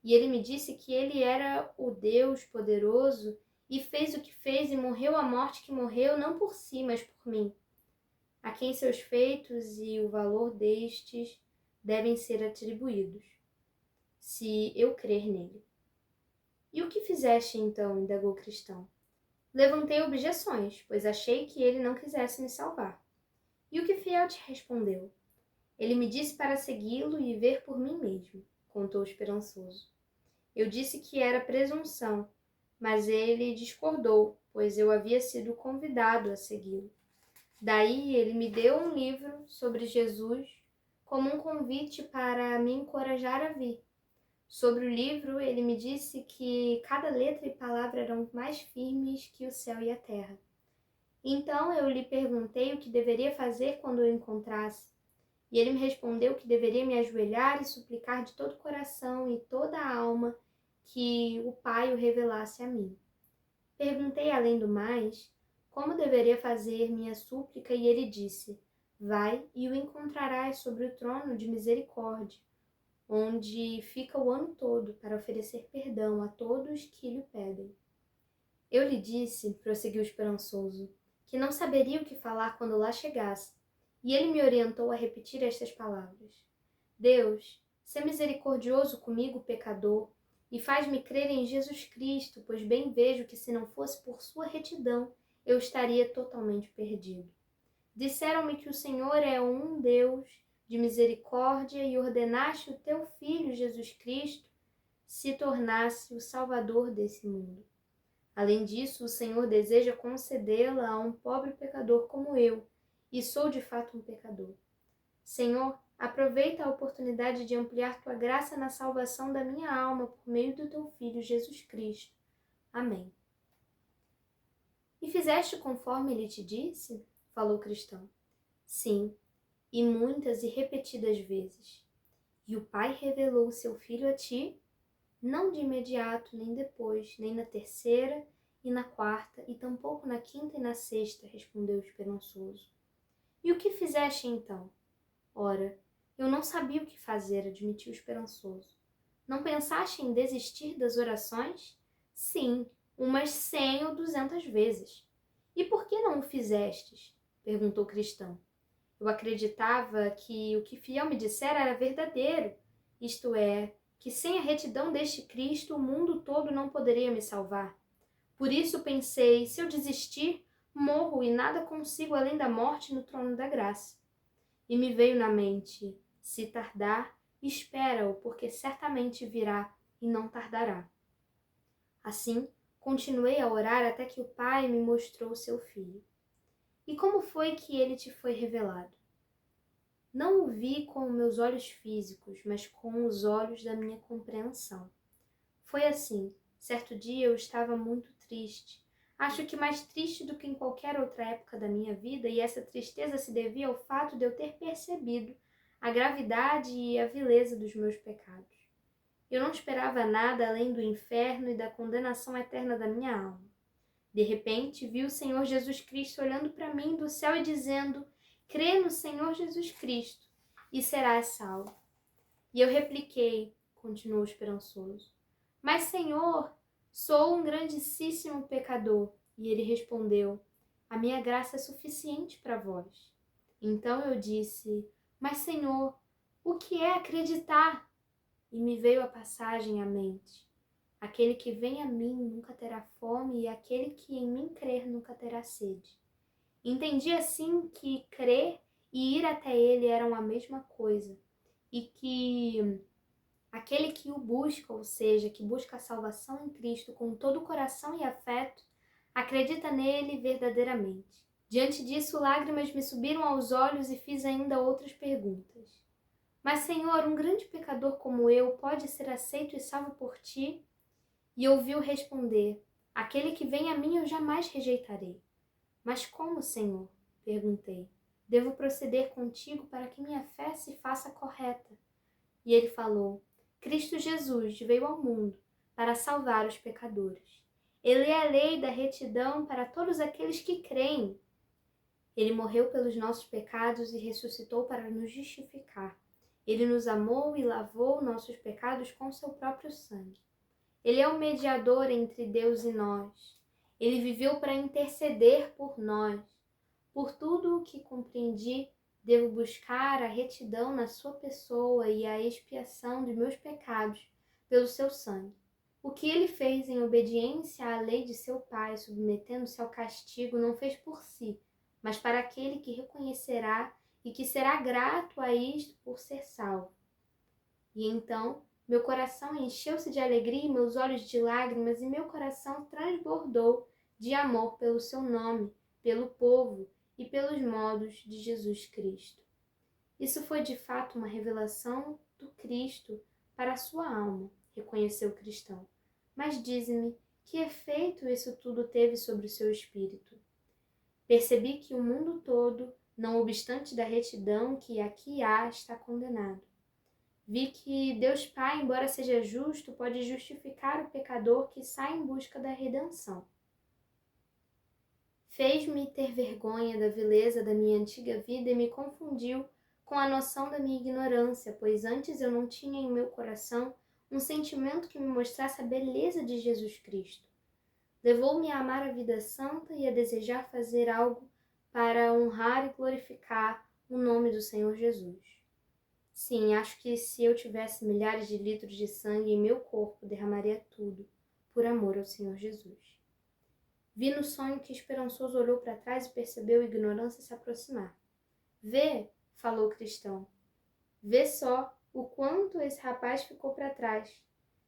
E ele me disse que ele era o Deus poderoso e fez o que fez e morreu a morte que morreu, não por si, mas por mim. a quem seus feitos e o valor destes devem ser atribuídos, se eu crer nele. E o que fizeste então? Indagou o cristão. Levantei objeções, pois achei que ele não quisesse me salvar. E o que fiel te respondeu? Ele me disse para segui-lo e ver por mim mesmo, contou o esperançoso. Eu disse que era presunção, mas ele discordou, pois eu havia sido convidado a segui-lo. Daí ele me deu um livro sobre Jesus como um convite para me encorajar a vir. Sobre o livro, ele me disse que cada letra e palavra eram mais firmes que o céu e a terra. Então eu lhe perguntei o que deveria fazer quando o encontrasse. E ele me respondeu que deveria me ajoelhar e suplicar de todo o coração e toda a alma que o Pai o revelasse a mim. Perguntei, além do mais, como deveria fazer minha súplica, e ele disse: vai e o encontrarás sobre o trono de misericórdia, onde fica o ano todo para oferecer perdão a todos que lhe pedem. Eu lhe disse, prosseguiu esperançoso, que não saberia o que falar quando lá chegasse, e ele me orientou a repetir estas palavras: Deus, sê misericordioso comigo, pecador, e faz-me crer em Jesus Cristo, pois bem vejo que se não fosse por sua retidão, eu estaria totalmente perdido. Disseram-me que o Senhor é um Deus de misericórdia e ordenaste o teu Filho, Jesus Cristo, se tornasse o Salvador desse mundo. Além disso, o Senhor deseja concedê-la a um pobre pecador como eu, e sou de fato um pecador. Senhor, aproveita a oportunidade de ampliar tua graça na salvação da minha alma por meio do teu Filho, Jesus Cristo. Amém. E fizeste conforme ele te disse? Falou o cristão. Sim, e muitas e repetidas vezes. E o Pai revelou o seu Filho a ti? Não de imediato, nem depois, nem na terceira e na quarta, e tampouco na quinta e na sexta, respondeu o esperançoso. E o que fizeste então? Ora, eu não sabia o que fazer, admitiu o esperançoso. Não pensaste em desistir das orações? Sim, umas 100 ou 200 vezes. E por que não o fizestes? Perguntou o cristão. Eu acreditava que o que fiel me dissera era verdadeiro, isto é, que sem a retidão deste Cristo o mundo todo não poderia me salvar. Por isso pensei, se eu desistir, morro e nada consigo além da morte no trono da graça. E me veio na mente, se tardar, espera-o, porque certamente virá e não tardará. Assim, continuei a orar até que o Pai me mostrou seu Filho. E como foi que ele te foi revelado? Não o vi com meus olhos físicos, mas com os olhos da minha compreensão. Foi assim, certo dia eu estava muito triste. Acho que mais triste do que em qualquer outra época da minha vida, e essa tristeza se devia ao fato de eu ter percebido a gravidade e a vileza dos meus pecados. Eu não esperava nada além do inferno e da condenação eterna da minha alma. De repente, vi o Senhor Jesus Cristo olhando para mim do céu e dizendo: crê no Senhor Jesus Cristo e serás salvo. E eu repliquei, continuou esperançoso: mas, Senhor, sou um grandíssimo pecador. E ele respondeu: a minha graça é suficiente para vós. Então eu disse: mas, Senhor, o que é acreditar? E me veio a passagem à mente: aquele que vem a mim nunca terá fome, e aquele que em mim crer nunca terá sede. Entendi assim que crer e ir até ele eram a mesma coisa, e que aquele que o busca, ou seja, que busca a salvação em Cristo com todo o coração e afeto, acredita nele verdadeiramente. Diante disso, lágrimas me subiram aos olhos e fiz ainda outras perguntas. Mas, Senhor, um grande pecador como eu pode ser aceito e salvo por ti? E ouvi-o responder: aquele que vem a mim eu jamais rejeitarei. Mas como, Senhor? Perguntei. Devo proceder contigo para que minha fé se faça correta? E ele falou: Cristo Jesus veio ao mundo para salvar os pecadores. Ele é a lei da retidão para todos aqueles que creem. Ele morreu pelos nossos pecados e ressuscitou para nos justificar. Ele nos amou e lavou nossos pecados com seu próprio sangue. Ele é o mediador entre Deus e nós. Ele viveu para interceder por nós. Por tudo o que compreendi, devo buscar a retidão na sua pessoa e a expiação dos meus pecados pelo seu sangue. O que ele fez em obediência à lei de seu pai, submetendo-se ao castigo, não fez por si, mas para aquele que reconhecerá e que será grato a isto por ser salvo. E então meu coração encheu-se de alegria e meus olhos de lágrimas, e meu coração transbordou de amor pelo seu nome, pelo povo e pelos modos de Jesus Cristo. Isso foi de fato uma revelação do Cristo para a sua alma, reconheceu o cristão. Mas dize-me, que efeito isso tudo teve sobre o seu espírito? Percebi que o mundo todo, não obstante da retidão que aqui há, está condenado. Vi que Deus Pai, embora seja justo, pode justificar o pecador que sai em busca da redenção. Fez-me ter vergonha da vileza da minha antiga vida e me confundiu com a noção da minha ignorância, pois antes eu não tinha em meu coração um sentimento que me mostrasse a beleza de Jesus Cristo. Levou-me a amar a vida santa e a desejar fazer algo para honrar e glorificar o nome do Senhor Jesus. Sim, acho que se eu tivesse milhares de litros de sangue em meu corpo, derramaria tudo, por amor ao Senhor Jesus. Vi no sonho que Esperançoso olhou para trás e percebeu a ignorância se aproximar. Vê, falou o cristão. Vê só o quanto esse rapaz ficou para trás.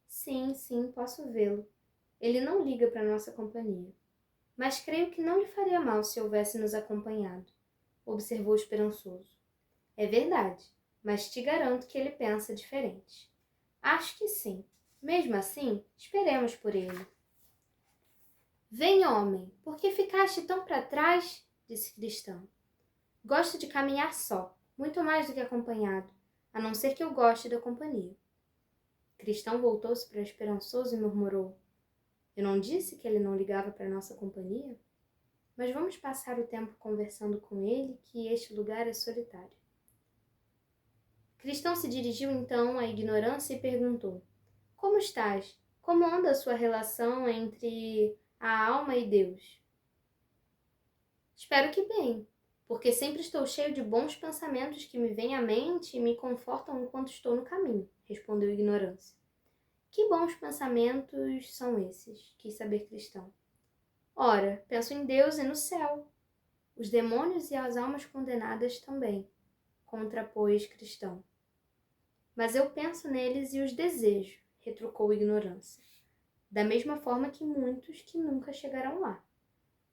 Sim, posso vê-lo. Ele não liga para nossa companhia. Mas creio que não lhe faria mal se houvesse nos acompanhado, observou Esperançoso. É verdade, mas te garanto que ele pensa diferente. Acho que sim. Mesmo assim, esperemos por ele. Vem, homem, por que ficaste tão para trás? Disse Cristão. Gosto de caminhar só, muito mais do que acompanhado, a não ser que eu goste da companhia. Cristão voltou-se para Esperançoso e murmurou. Eu não disse que ele não ligava para nossa companhia? Mas vamos passar o tempo conversando com ele, que este lugar é solitário. Cristão se dirigiu então à ignorância e perguntou. Como estás? Como anda a sua relação entre a alma e Deus? Espero que bem, porque sempre estou cheio de bons pensamentos que me vêm à mente e me confortam enquanto estou no caminho, respondeu a ignorância. Que bons pensamentos são esses? Quis saber Cristão. Ora, penso em Deus e no céu. Os demônios e as almas condenadas também, contrapôs Cristão. Mas eu penso neles e os desejo, retrucou a ignorância. Da mesma forma que muitos que nunca chegarão lá.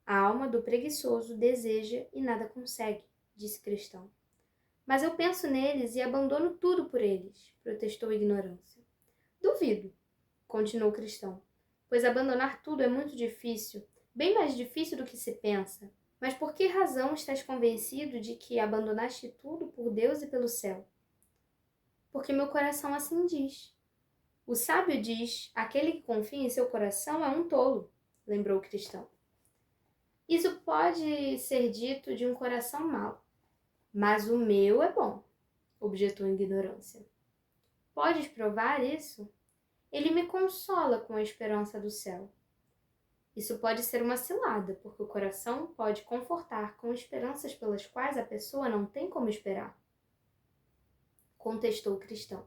A alma do preguiçoso deseja e nada consegue, disse Cristão. Mas eu penso neles e abandono tudo por eles, protestou a ignorância. Duvido, continuou Cristão, pois abandonar tudo é muito difícil, bem mais difícil do que se pensa. Mas por que razão estás convencido de que abandonaste tudo por Deus e pelo céu? Porque meu coração assim diz. O sábio diz, aquele que confia em seu coração é um tolo, lembrou Cristão. Isso pode ser dito de um coração mau, mas o meu é bom, objetou a ignorância. Podes provar isso? Ele me consola com a esperança do céu. Isso pode ser uma cilada, porque o coração pode confortar com esperanças pelas quais a pessoa não tem como esperar. Contestou o cristão.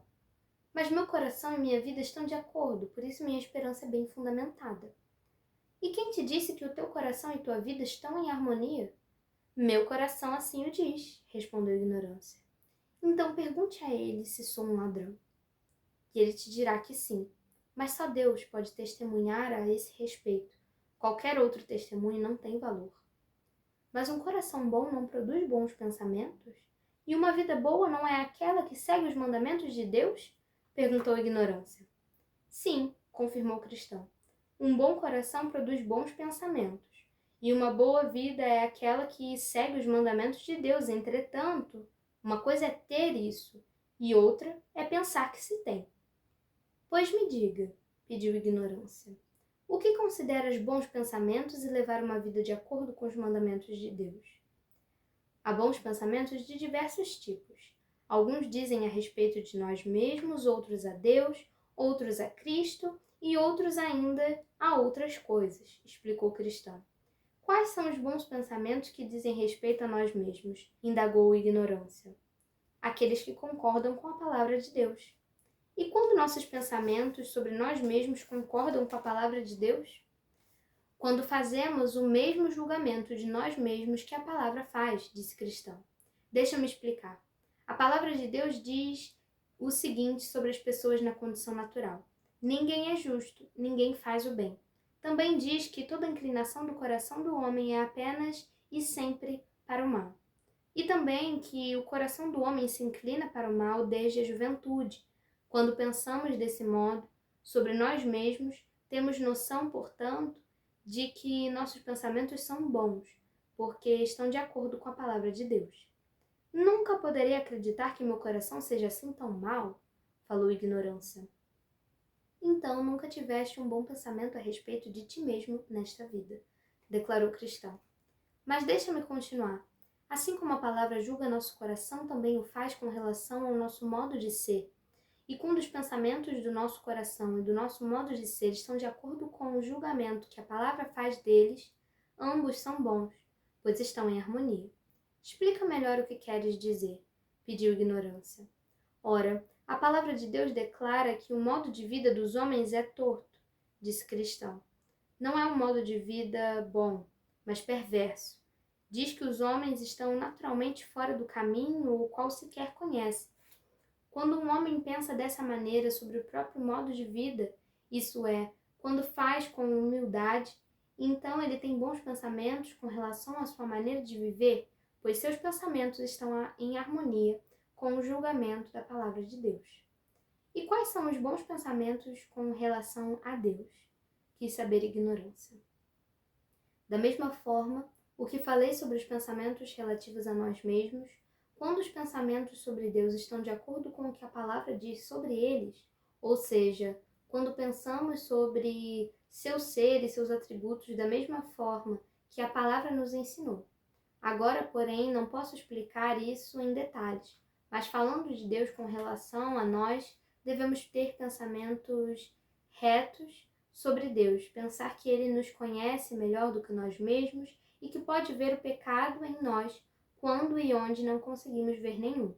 Mas meu coração e minha vida estão de acordo, por isso minha esperança é bem fundamentada. E quem te disse que o teu coração e tua vida estão em harmonia? Meu coração assim o diz, respondeu a ignorância. Então pergunte a ele se sou um ladrão. E ele te dirá que sim, mas só Deus pode testemunhar a esse respeito. Qualquer outro testemunho não tem valor. Mas um coração bom não produz bons pensamentos? E uma vida boa não é aquela que segue os mandamentos de Deus? Perguntou a ignorância. Sim, confirmou o cristão. Um bom coração produz bons pensamentos. E uma boa vida é aquela que segue os mandamentos de Deus. Entretanto, uma coisa é ter isso, e outra é pensar que se tem. Pois me diga, pediu a ignorância, o que consideras bons pensamentos e levar uma vida de acordo com os mandamentos de Deus? Há bons pensamentos de diversos tipos. Alguns dizem a respeito de nós mesmos, outros a Deus, outros a Cristo e outros ainda a outras coisas, explicou o cristão. Quais são os bons pensamentos que dizem respeito a nós mesmos? Indagou a ignorância. Aqueles que concordam com a palavra de Deus. E quando nossos pensamentos sobre nós mesmos concordam com a palavra de Deus? Quando fazemos o mesmo julgamento de nós mesmos que a palavra faz, disse Cristão. Deixa-me explicar. A palavra de Deus diz o seguinte sobre as pessoas na condição natural. Ninguém é justo, ninguém faz o bem. Também diz que toda inclinação do coração do homem é apenas e sempre para o mal. E também que o coração do homem se inclina para o mal desde a juventude. Quando pensamos desse modo sobre nós mesmos, temos noção, portanto, de que nossos pensamentos são bons, porque estão de acordo com a palavra de Deus. Nunca poderei acreditar que meu coração seja assim tão mau, falou a ignorância. Então nunca tiveste um bom pensamento a respeito de ti mesmo nesta vida, declarou Cristão. Mas deixa-me continuar. Assim como a palavra julga nosso coração, também o faz com relação ao nosso modo de ser. E quando os pensamentos do nosso coração e do nosso modo de ser estão de acordo com o julgamento que a palavra faz deles, ambos são bons, pois estão em harmonia. Explica melhor o que queres dizer, pediu Ignorância. Ora, a palavra de Deus declara que o modo de vida dos homens é torto, disse Cristão. Não é um modo de vida bom, mas perverso. Diz que os homens estão naturalmente fora do caminho, o qual sequer conhece. Quando um homem pensa dessa maneira sobre o próprio modo de vida, isso é, quando faz com humildade, então ele tem bons pensamentos com relação à sua maneira de viver, pois seus pensamentos estão em harmonia com o julgamento da palavra de Deus. E quais são os bons pensamentos com relação a Deus? Quis saber Ignorância. Da mesma forma, o que falei sobre os pensamentos relativos a nós mesmos, quando os pensamentos sobre Deus estão de acordo com o que a palavra diz sobre eles, ou seja, quando pensamos sobre seu ser e seus atributos da mesma forma que a palavra nos ensinou. Agora, porém, não posso explicar isso em detalhes, mas falando de Deus com relação a nós, devemos ter pensamentos retos sobre Deus, pensar que Ele nos conhece melhor do que nós mesmos e que pode ver o pecado em nós quando e onde não conseguimos ver nenhum.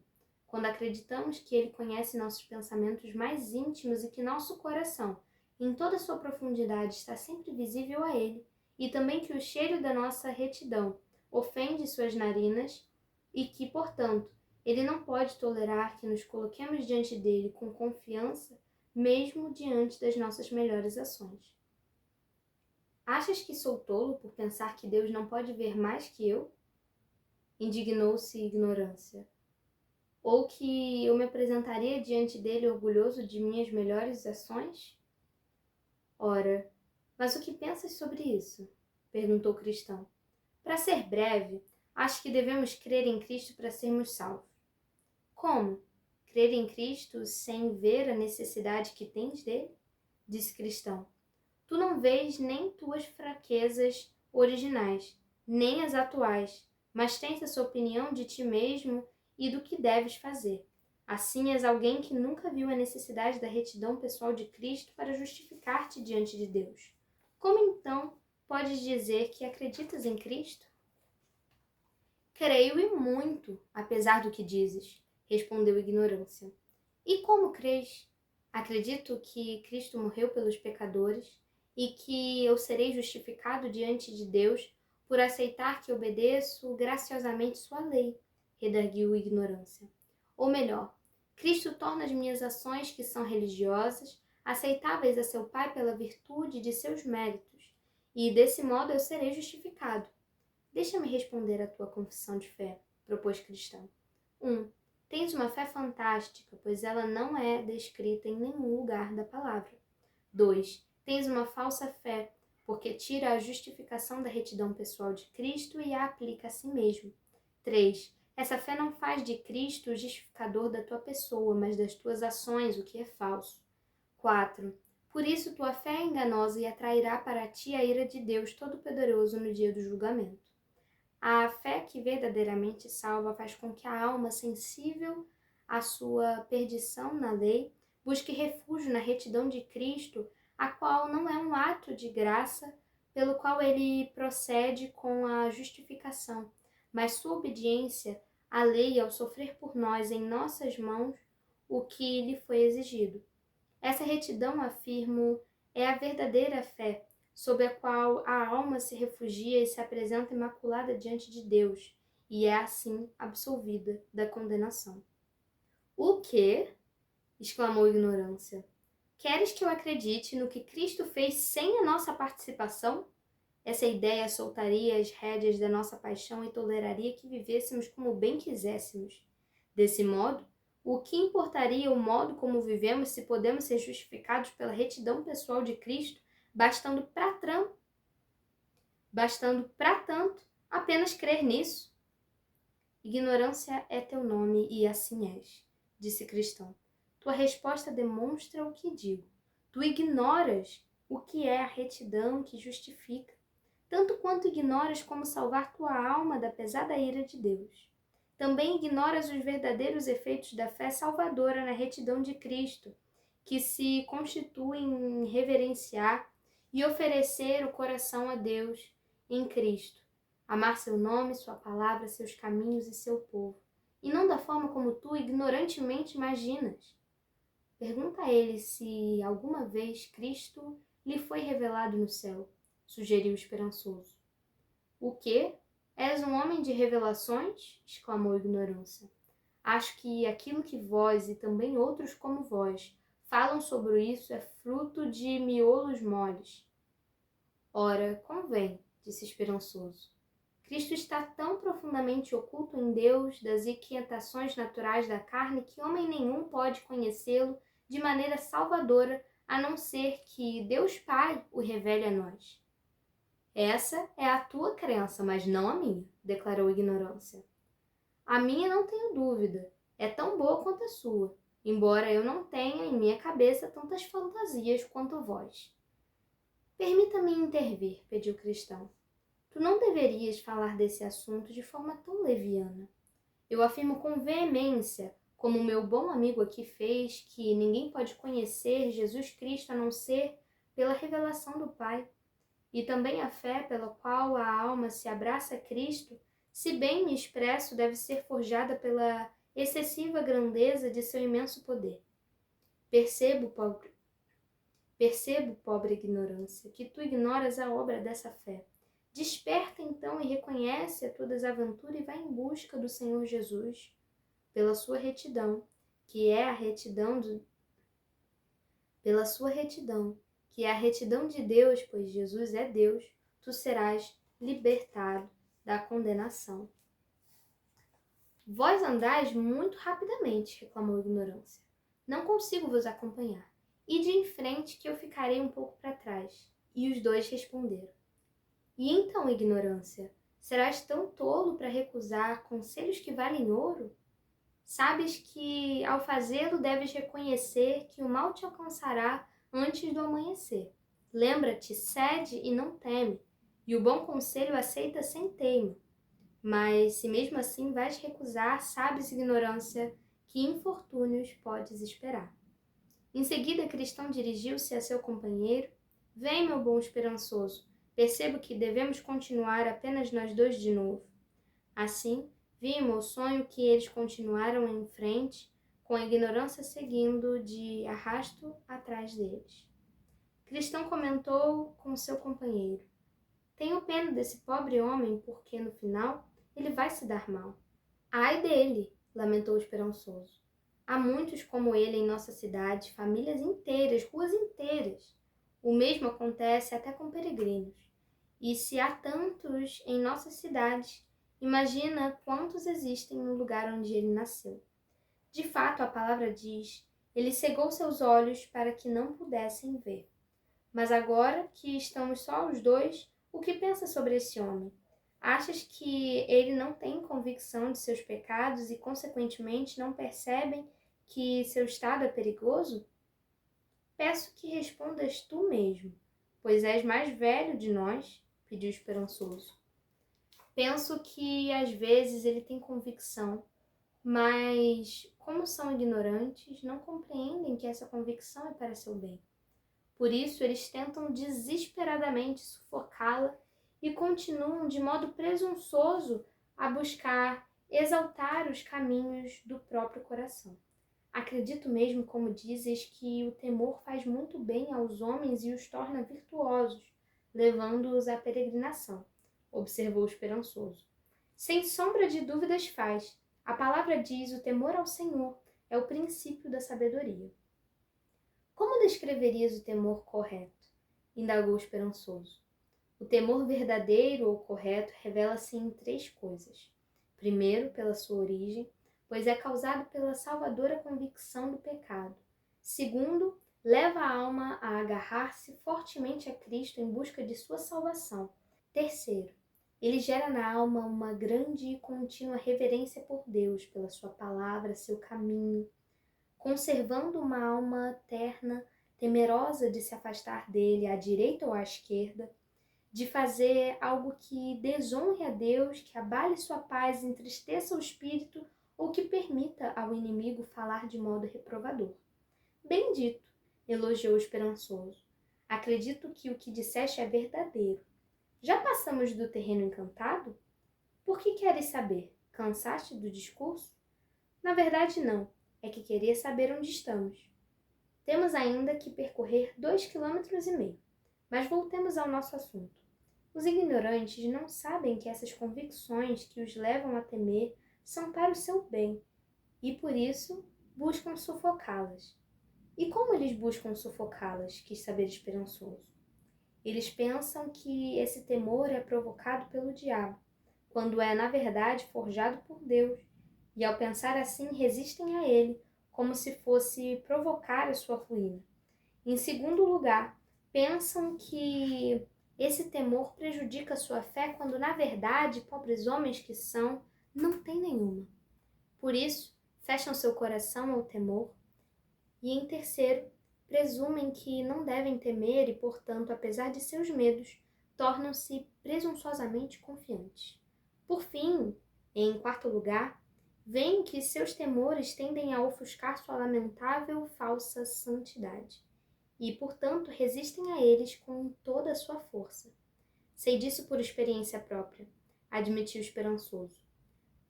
Quando acreditamos que Ele conhece nossos pensamentos mais íntimos e que nosso coração, em toda a sua profundidade, está sempre visível a Ele, e também que o cheiro da nossa retidão ofende suas narinas e que, portanto, Ele não pode tolerar que nos coloquemos diante dele com confiança, mesmo diante das nossas melhores ações. Achas que sou tolo por pensar que Deus não pode ver mais que eu? Indignou-se Ignorância. Ou que eu me apresentaria diante dele orgulhoso de minhas melhores ações? Ora, mas o que pensas sobre isso? Perguntou Cristão. Para ser breve, acho que devemos crer em Cristo para sermos salvos. Como? Crer em Cristo sem ver a necessidade que tens dele? Disse Cristão. Tu não vês nem tuas fraquezas originais, nem as atuais, mas tens a sua opinião de ti mesmo e do que deves fazer. Assim és alguém que nunca viu a necessidade da retidão pessoal de Cristo para justificar-te diante de Deus. Como então podes dizer que acreditas em Cristo? Creio e muito, apesar do que dizes, respondeu Ignorância. E como crês? Acredito que Cristo morreu pelos pecadores e que eu serei justificado diante de Deus por aceitar que obedeço graciosamente sua lei, redarguiu Ignorância. Ou melhor, Cristo torna as minhas ações, que são religiosas, aceitáveis a seu Pai pela virtude de seus méritos, e desse modo eu serei justificado. Deixa-me responder à tua confissão de fé, propôs Cristão. 1. Tens uma fé fantástica, pois ela não é descrita em nenhum lugar da palavra. 2. Tens uma falsa fé, porque tira a justificação da retidão pessoal de Cristo e a aplica a si mesmo. 3. Essa fé não faz de Cristo o justificador da tua pessoa, mas das tuas ações, o que é falso. 4. Por isso tua fé é enganosa e atrairá para ti a ira de Deus Todo-Poderoso no dia do julgamento. A fé que verdadeiramente salva faz com que a alma sensível à sua perdição na lei busque refúgio na retidão de Cristo, a qual não é um ato de graça, pelo qual ele procede com a justificação, mas sua obediência à lei ao sofrer por nós em nossas mãos o que lhe foi exigido. Essa retidão, afirmo, é a verdadeira fé, sob a qual a alma se refugia e se apresenta imaculada diante de Deus, e é assim absolvida da condenação. O quê? Exclamou Ignorância. Queres que eu acredite no que Cristo fez sem a nossa participação? Essa ideia soltaria as rédeas da nossa paixão e toleraria que vivêssemos como bem quiséssemos. Desse modo, o que importaria o modo como vivemos se podemos ser justificados pela retidão pessoal de Cristo, bastando para tanto apenas crer nisso? Ignorância é teu nome e assim és, disse Cristão. Tua resposta demonstra o que digo. Tu ignoras o que é a retidão que justifica, tanto quanto ignoras como salvar tua alma da pesada ira de Deus. Também ignoras os verdadeiros efeitos da fé salvadora na retidão de Cristo, que se constitui em reverenciar e oferecer o coração a Deus em Cristo, amar seu nome, sua palavra, seus caminhos e seu povo, e não da forma como tu ignorantemente imaginas. Pergunta a ele se alguma vez Cristo lhe foi revelado no céu, sugeriu o esperançoso. O quê? És um homem de revelações? Exclamou Ignorância. Acho que aquilo que vós e também outros como vós falam sobre isso é fruto de miolos moles. Ora, convém, disse Esperançoso. Cristo está tão profundamente oculto em Deus das inquietações naturais da carne que homem nenhum pode conhecê-lo de maneira salvadora, a não ser que Deus Pai o revele a nós. Essa é a tua crença, mas não a minha, declarou Ignorância. A minha não tenho dúvida, é tão boa quanto a sua, embora eu não tenha em minha cabeça tantas fantasias quanto vós. Permita-me intervir, pediu Cristão. Tu não deverias falar desse assunto de forma tão leviana. Eu afirmo com veemência, como o meu bom amigo aqui fez, que ninguém pode conhecer Jesus Cristo a não ser pela revelação do Pai. E também a fé pela qual a alma se abraça a Cristo, se bem me expresso, deve ser forjada pela excessiva grandeza de seu imenso poder. Percebo, pobre ignorância, que tu ignoras a obra dessa fé. Desperta então e reconhece a tua desaventura e vai em busca do Senhor Jesus, pela sua retidão, que é a retidão de Deus, pois Jesus é Deus, tu serás libertado da condenação. Vós andais muito rapidamente, reclamou a Ignorância. Não consigo vos acompanhar. Ide em frente que eu ficarei um pouco para trás. E os dois responderam. E então, Ignorância, serás tão tolo para recusar conselhos que valem ouro? Sabes que, ao fazê-lo, deves reconhecer que o mal te alcançará antes do amanhecer. Lembra-te, cede e não teme, e o bom conselho aceita sem teima. Mas, se mesmo assim vais recusar, sabes, Ignorância, que infortúnios podes esperar. Em seguida, Cristão dirigiu-se a seu companheiro. Vem, meu bom esperançoso, percebo que devemos continuar apenas nós dois de novo. Assim, vi em meu sonho que eles continuaram em frente, com a Ignorância seguindo de arrasto atrás deles. Cristão comentou com seu companheiro. Tenho pena desse pobre homem, porque no final ele vai se dar mal. Ai dele, lamentou o esperançoso. Há muitos como ele em nossa cidade, famílias inteiras, ruas inteiras. O mesmo acontece até com peregrinos. E se há tantos em nossas cidades, imagina quantos existem no lugar onde ele nasceu. De fato, a palavra diz, ele cegou seus olhos para que não pudessem ver. Mas agora que estamos só os dois, o que pensas sobre esse homem? Achas que ele não tem convicção de seus pecados e, consequentemente, não percebem que seu estado é perigoso? Peço que respondas tu mesmo, pois és mais velho de nós, pediu esperançoso. Penso que, às vezes, ele tem convicção, mas, como são ignorantes, não compreendem que essa convicção é para seu bem. Por isso, eles tentam desesperadamente sufocá-la e continuam de modo presunçoso a buscar exaltar os caminhos do próprio coração. Acredito mesmo, como dizes, que o temor faz muito bem aos homens e os torna virtuosos, levando-os à peregrinação, observou o esperançoso. Sem sombra de dúvidas faz. A palavra diz: o temor ao Senhor é o princípio da sabedoria. Como descreverias o temor correto? Indagou o esperançoso. O temor verdadeiro ou correto revela-se em três coisas. Primeiro, pela sua origem, pois é causado pela salvadora convicção do pecado. Segundo, leva a alma a agarrar-se fortemente a Cristo em busca de sua salvação. Terceiro, ele gera na alma uma grande e contínua reverência por Deus, pela sua palavra, seu caminho, conservando uma alma terna, temerosa de se afastar dele à direita ou à esquerda, de fazer algo que desonre a Deus, que abale sua paz, entristeça o espírito ou que permita ao inimigo falar de modo reprovador. Bem dito, elogiou o esperançoso. Acredito que o que disseste é verdadeiro. Já passamos do terreno encantado? Por que queres saber? Cansaste do discurso? Na verdade, não. É que queria saber onde estamos. Temos ainda que percorrer 2,5 km, mas voltemos ao nosso assunto. Os ignorantes não sabem que essas convicções que os levam a temer são para o seu bem e, por isso, buscam sufocá-las. E como eles buscam sufocá-las? Quis saber esperançoso. Eles pensam que esse temor é provocado pelo diabo, quando é, na verdade, forjado por Deus, e ao pensar assim resistem a ele, como se fosse provocar a sua ruína. Em segundo lugar, pensam que esse temor prejudica sua fé quando, na verdade, pobres homens que são, não têm nenhuma. Por isso, fecham seu coração ao temor. E, em terceiro, presumem que não devem temer e, portanto, apesar de seus medos, tornam-se presunçosamente confiantes. Por fim, em quarto lugar, veem que seus temores tendem a ofuscar sua lamentável falsa santidade e, portanto, resistem a eles com toda a sua força. Sei disso por experiência própria, admitiu o esperançoso.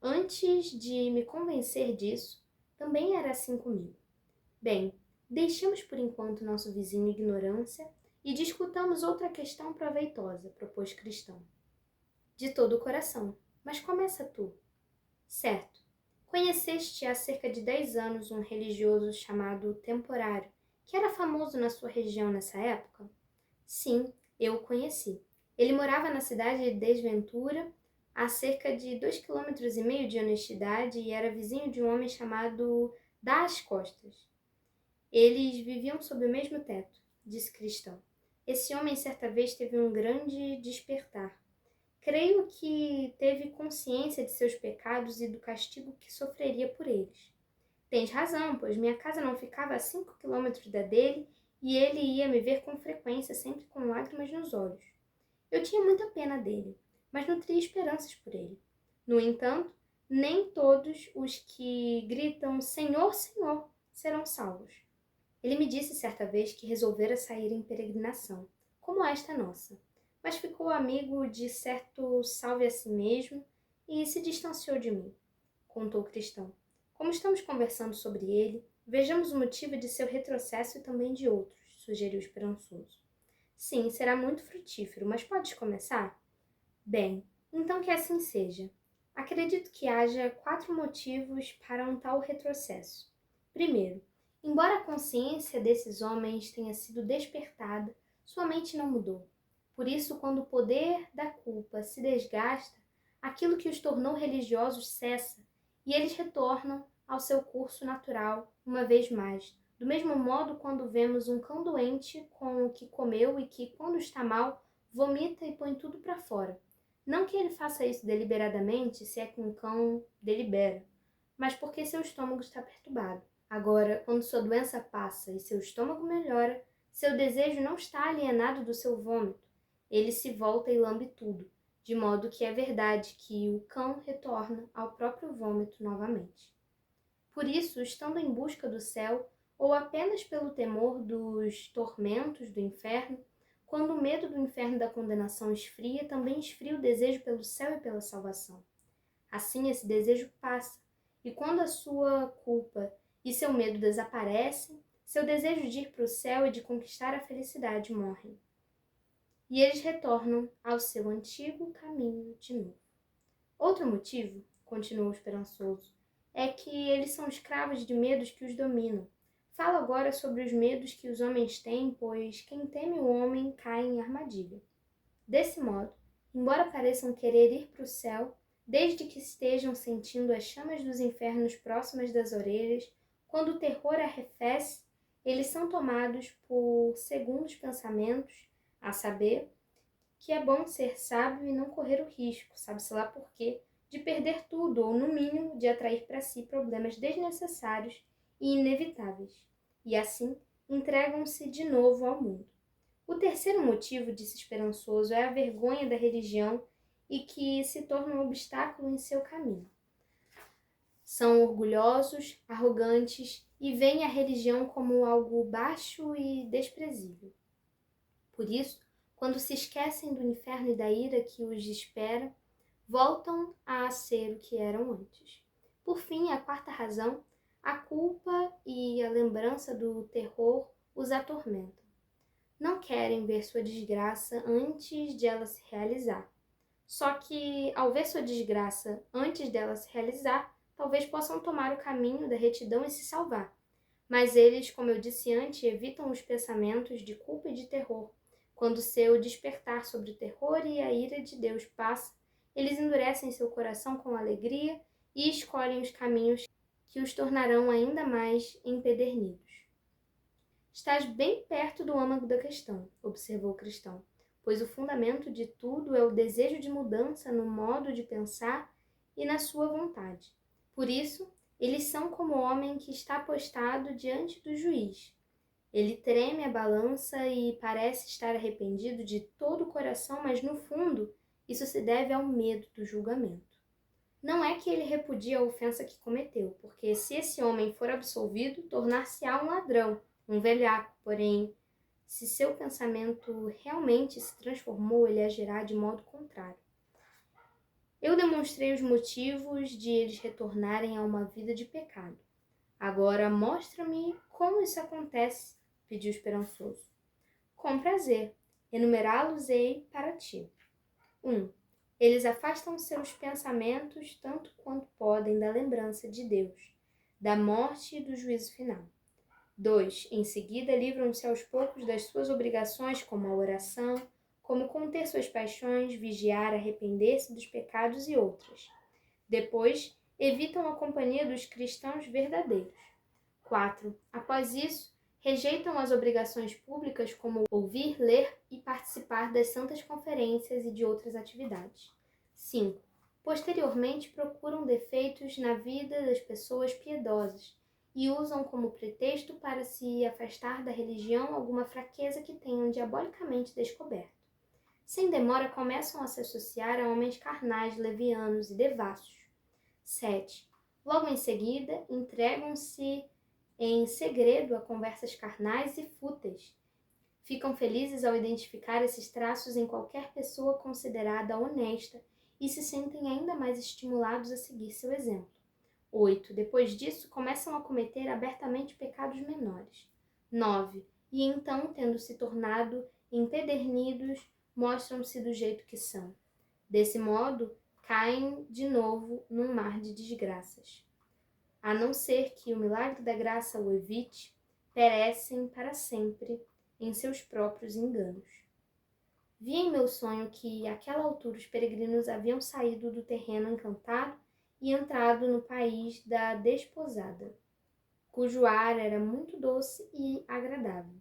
Antes de me convencer disso, também era assim comigo. Bem, deixemos por enquanto nosso vizinho ignorância e discutamos outra questão proveitosa, propôs Cristão. De todo o coração, mas começa tu. Certo. Conheceste há cerca de 10 anos um religioso chamado Temporário, que era famoso na sua região nessa época? Sim, eu o conheci. Ele morava na cidade de Desventura, a cerca de 2,5 km de honestidade e era vizinho de um homem chamado Das Costas. Eles viviam sob o mesmo teto, disse Cristão. Esse homem certa vez teve um grande despertar. Creio que teve consciência de seus pecados e do castigo que sofreria por eles. Tens razão, pois minha casa não ficava a 5 km da dele e ele ia me ver com frequência, sempre com lágrimas nos olhos. Eu tinha muita pena dele, mas nutria esperanças por ele. No entanto, nem todos os que gritam Senhor, Senhor serão salvos. Ele me disse certa vez que resolvera sair em peregrinação, como esta nossa, mas ficou amigo de certo salve a si mesmo e se distanciou de mim, contou Cristão. Como estamos conversando sobre ele, vejamos o motivo de seu retrocesso e também de outros, sugeriu esperançoso. Sim, será muito frutífero, mas podes começar? Bem, então que assim seja. Acredito que haja 4 motivos para um tal retrocesso. Primeiro, embora a consciência desses homens tenha sido despertada, sua mente não mudou. Por isso, quando o poder da culpa se desgasta, aquilo que os tornou religiosos cessa e eles retornam ao seu curso natural uma vez mais. Do mesmo modo, quando vemos um cão doente com o que comeu e que, quando está mal, vomita e põe tudo para fora. Não que ele faça isso deliberadamente, se é que um cão delibera, mas porque seu estômago está perturbado. Agora, quando sua doença passa e seu estômago melhora, seu desejo não está alienado do seu vômito. Ele se volta e lambe tudo, de modo que é verdade que o cão retorna ao próprio vômito novamente. Por isso, estando em busca do céu, ou apenas pelo temor dos tormentos do inferno, quando o medo do inferno e da condenação esfria, também esfria o desejo pelo céu e pela salvação. Assim, esse desejo passa, e quando a sua culpa e seu medo desaparecem, seu desejo de ir para o céu e de conquistar a felicidade morrem. E eles retornam ao seu antigo caminho de novo. Outro motivo, continuou o esperançoso, é que eles são escravos de medos que os dominam. Falo agora sobre os medos que os homens têm, pois quem teme o homem cai em armadilha. Desse modo, embora pareçam querer ir para o céu, desde que estejam sentindo as chamas dos infernos próximas das orelhas, quando o terror arrefece, eles são tomados por segundos pensamentos, a saber, que é bom ser sábio e não correr o risco, sabe-se lá por quê, de perder tudo ou, no mínimo, de atrair para si problemas desnecessários e inevitáveis. E assim, entregam-se de novo ao mundo. O terceiro motivo, disse esperançoso, é a vergonha da religião e que se torna um obstáculo em seu caminho. São orgulhosos, arrogantes e veem a religião como algo baixo e desprezível. Por isso, quando se esquecem do inferno e da ira que os espera, voltam a ser o que eram antes. Por fim, a quarta razão, a culpa e a lembrança do terror os atormentam. Não querem ver sua desgraça antes de ela se realizar. Só que, ao ver sua desgraça antes dela se realizar, talvez possam tomar o caminho da retidão e se salvar. Mas eles, como eu disse antes, evitam os pensamentos de culpa e de terror. Quando seu despertar sobre o terror e a ira de Deus passa, eles endurecem seu coração com alegria e escolhem os caminhos que os tornarão ainda mais empedernidos. Estás bem perto do âmago da questão, observou o cristão, pois o fundamento de tudo é o desejo de mudança no modo de pensar e na sua vontade. Por isso, eles são como o homem que está postado diante do juiz. Ele treme a balança e parece estar arrependido de todo o coração, mas no fundo, isso se deve ao medo do julgamento. Não é que ele repudia a ofensa que cometeu, porque se esse homem for absolvido, tornar-se-á um ladrão, um velhaco, porém, se seu pensamento realmente se transformou, ele agirá de modo contrário. Eu demonstrei os motivos de eles retornarem a uma vida de pecado. Agora mostra-me como isso acontece, pediu esperançoso. Com prazer, enumerá-los-ei para ti. 1. Eles afastam seus pensamentos tanto quanto podem da lembrança de Deus, da morte e do juízo final. 2. Em seguida, livram-se aos poucos das suas obrigações, como a oração, como conter suas paixões, vigiar, arrepender-se dos pecados e outras. Depois, evitam a companhia dos cristãos verdadeiros. 4. Após isso, rejeitam as obrigações públicas como ouvir, ler e participar das santas conferências e de outras atividades. 5. Posteriormente, procuram defeitos na vida das pessoas piedosas e usam como pretexto para se afastar da religião alguma fraqueza que tenham diabolicamente descoberto. Sem demora, começam a se associar a homens carnais, levianos e devassos. 7. Logo em seguida, entregam-se em segredo a conversas carnais e fúteis. Ficam felizes ao identificar esses traços em qualquer pessoa considerada honesta e se sentem ainda mais estimulados a seguir seu exemplo. 8. Depois disso, começam a cometer abertamente pecados menores. 9. E então, tendo se tornado empedernidos, mostram-se do jeito que são. Desse modo, caem de novo num mar de desgraças. A não ser que o milagre da graça o evite, perecem para sempre em seus próprios enganos. Vi em meu sonho que, àquela altura, os peregrinos haviam saído do terreno encantado e entrado no país da desposada, cujo ar era muito doce e agradável.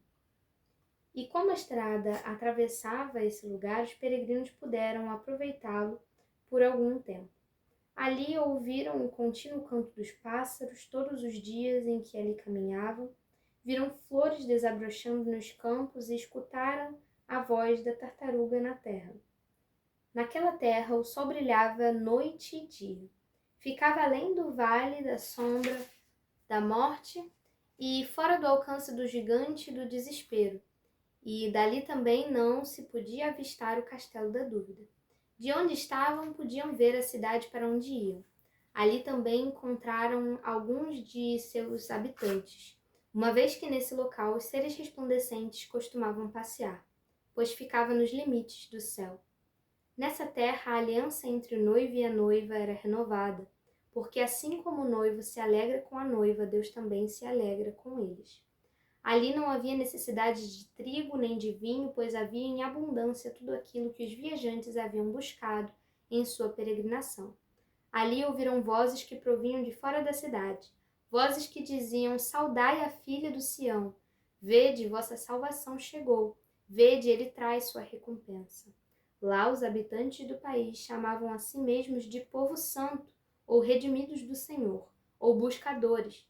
E como a estrada atravessava esse lugar, os peregrinos puderam aproveitá-lo por algum tempo. Ali ouviram o contínuo canto dos pássaros todos os dias em que ali caminhavam, viram flores desabrochando nos campos e escutaram a voz da tartaruga na terra. Naquela terra o sol brilhava noite e dia. Ficava além do vale da sombra da morte e fora do alcance do gigante do desespero, e dali também não se podia avistar o castelo da dúvida. De onde estavam, podiam ver a cidade para onde iam. Ali também encontraram alguns de seus habitantes, uma vez que nesse local os seres resplandecentes costumavam passear, pois ficava nos limites do céu. Nessa terra, a aliança entre o noivo e a noiva era renovada, porque assim como o noivo se alegra com a noiva, Deus também se alegra com eles. Ali não havia necessidade de trigo nem de vinho, pois havia em abundância tudo aquilo que os viajantes haviam buscado em sua peregrinação. Ali ouviram vozes que provinham de fora da cidade, vozes que diziam: Saudai a filha do Sião, vede, vossa salvação chegou, vede, ele traz sua recompensa. Lá os habitantes do país chamavam a si mesmos de povo santo, ou redimidos do Senhor, ou buscadores,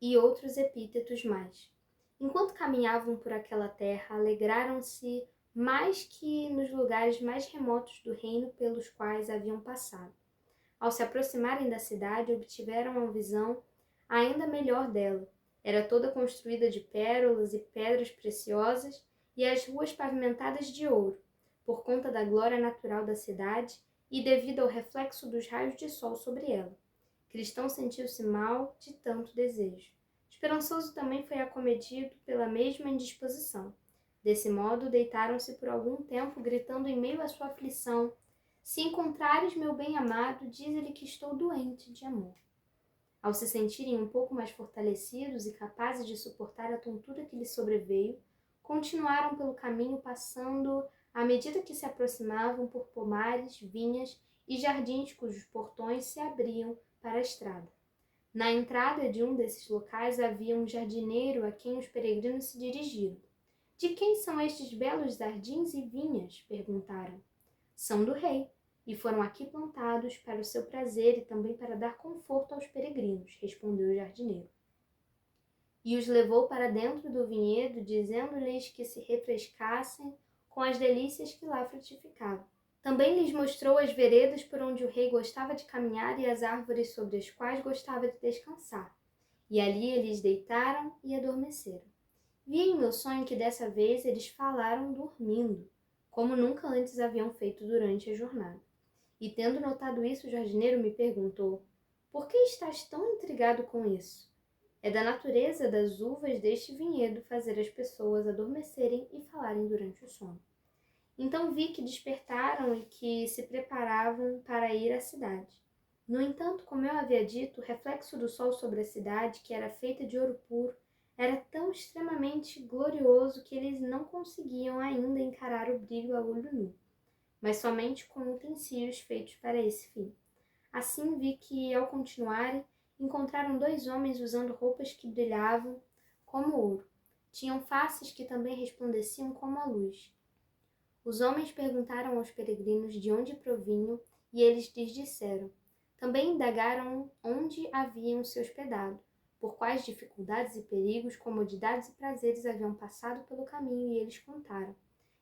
e outros epítetos mais. Enquanto caminhavam por aquela terra, alegraram-se mais que nos lugares mais remotos do reino pelos quais haviam passado. Ao se aproximarem da cidade, obtiveram uma visão ainda melhor dela. Era toda construída de pérolas e pedras preciosas e as ruas pavimentadas de ouro, por conta da glória natural da cidade e devido ao reflexo dos raios de sol sobre ela. Cristão sentiu-se mal de tanto desejo. Esperançoso também foi acometido pela mesma indisposição. Desse modo, deitaram-se por algum tempo, gritando em meio à sua aflição: Se encontrares meu bem-amado, dize-lhe que estou doente de amor. Ao se sentirem um pouco mais fortalecidos e capazes de suportar a tontura que lhes sobreveio, continuaram pelo caminho, passando, à medida que se aproximavam, por pomares, vinhas e jardins cujos portões se abriam para a estrada. Na entrada de um desses locais havia um jardineiro a quem os peregrinos se dirigiram. De quem são estes belos jardins e vinhas? Perguntaram. São do rei, e foram aqui plantados para o seu prazer e também para dar conforto aos peregrinos, respondeu o jardineiro. E os levou para dentro do vinhedo, dizendo-lhes que se refrescassem com as delícias que lá frutificavam. Também lhes mostrou as veredas por onde o rei gostava de caminhar e as árvores sobre as quais gostava de descansar. E ali eles deitaram e adormeceram. Vi em meu sonho que dessa vez eles falaram dormindo, como nunca antes haviam feito durante a jornada. E tendo notado isso, o jardineiro me perguntou: Por que estás tão intrigado com isso? É da natureza das uvas deste vinhedo fazer as pessoas adormecerem e falarem durante o sono. Então vi que despertaram e que se preparavam para ir à cidade. No entanto, como eu havia dito, o reflexo do sol sobre a cidade, que era feita de ouro puro, era tão extremamente glorioso que eles não conseguiam ainda encarar o brilho a olho nu, mas somente com utensílios feitos para esse fim. Assim vi que, ao continuarem, encontraram dois homens usando roupas que brilhavam como ouro. Tinham faces que também resplandeciam como a luz. Os homens perguntaram aos peregrinos de onde provinham e eles lhes disseram. Também indagaram onde haviam se hospedado, por quais dificuldades e perigos, comodidades e prazeres haviam passado pelo caminho, e eles contaram.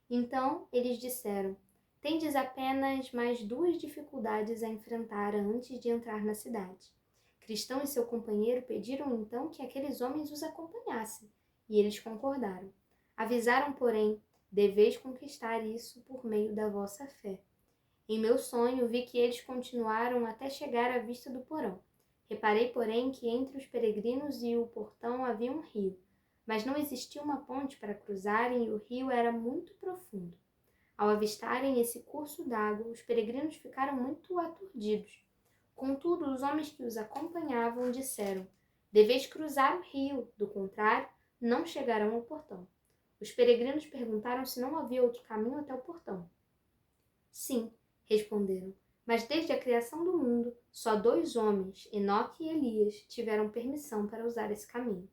Então eles disseram: Tendes apenas mais duas dificuldades a enfrentar antes de entrar na cidade. Cristão e seu companheiro pediram então que aqueles homens os acompanhassem, e eles concordaram. Avisaram, porém: Deveis conquistar isso por meio da vossa fé. Em meu sonho vi que eles continuaram até chegar à vista do porão. Reparei, porém, que entre os peregrinos e o portão havia um rio, mas não existia uma ponte para cruzarem e o rio era muito profundo. Ao avistarem esse curso d'água, os peregrinos ficaram muito aturdidos. Contudo, os homens que os acompanhavam disseram: Deveis cruzar o rio, do contrário, não chegarão ao portão. Os peregrinos perguntaram se não havia outro caminho até o portão. Sim, responderam, mas desde a criação do mundo, só dois homens, Enoque e Elias, tiveram permissão para usar esse caminho.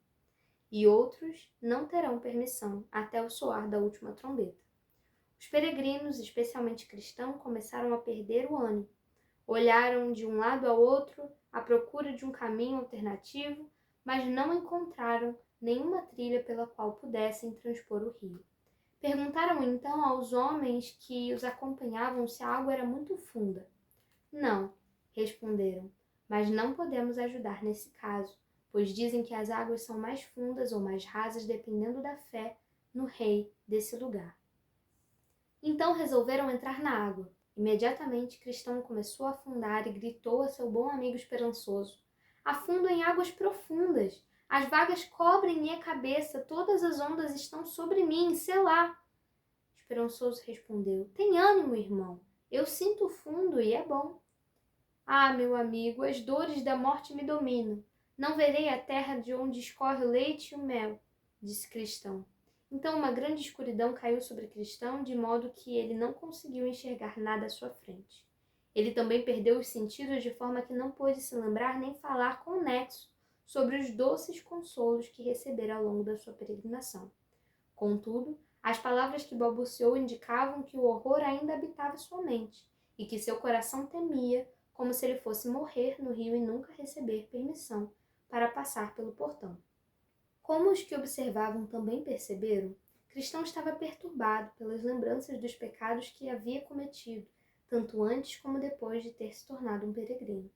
E outros não terão permissão até o soar da última trombeta. Os peregrinos, especialmente cristãos, começaram a perder o ânimo. Olharam de um lado ao outro à procura de um caminho alternativo, mas não encontraram nenhuma trilha pela qual pudessem transpor o rio. Perguntaram então aos homens que os acompanhavam se a água era muito funda. Não, responderam, mas não podemos ajudar nesse caso, pois dizem que as águas são mais fundas ou mais rasas dependendo da fé no rei desse lugar. Então resolveram entrar na água. Imediatamente Cristão começou a afundar e gritou a seu bom amigo esperançoso: "Afundo em águas profundas! As vagas cobrem minha cabeça, todas as ondas estão sobre mim, selá!" Esperançoso respondeu: "Tem ânimo, irmão, eu sinto o fundo e é bom." "Ah, meu amigo, as dores da morte me dominam. Não verei a terra de onde escorre o leite e o mel", disse Cristão. Então uma grande escuridão caiu sobre Cristão, de modo que ele não conseguiu enxergar nada à sua frente. Ele também perdeu os sentidos de forma que não pôde se lembrar nem falar com nexo sobre os doces consolos que recebera ao longo da sua peregrinação. Contudo, as palavras que balbuciou indicavam que o horror ainda habitava sua mente e que seu coração temia como se ele fosse morrer no rio e nunca receber permissão para passar pelo portão. Como os que observavam também perceberam, Cristão estava perturbado pelas lembranças dos pecados que havia cometido, tanto antes como depois de ter se tornado um peregrino.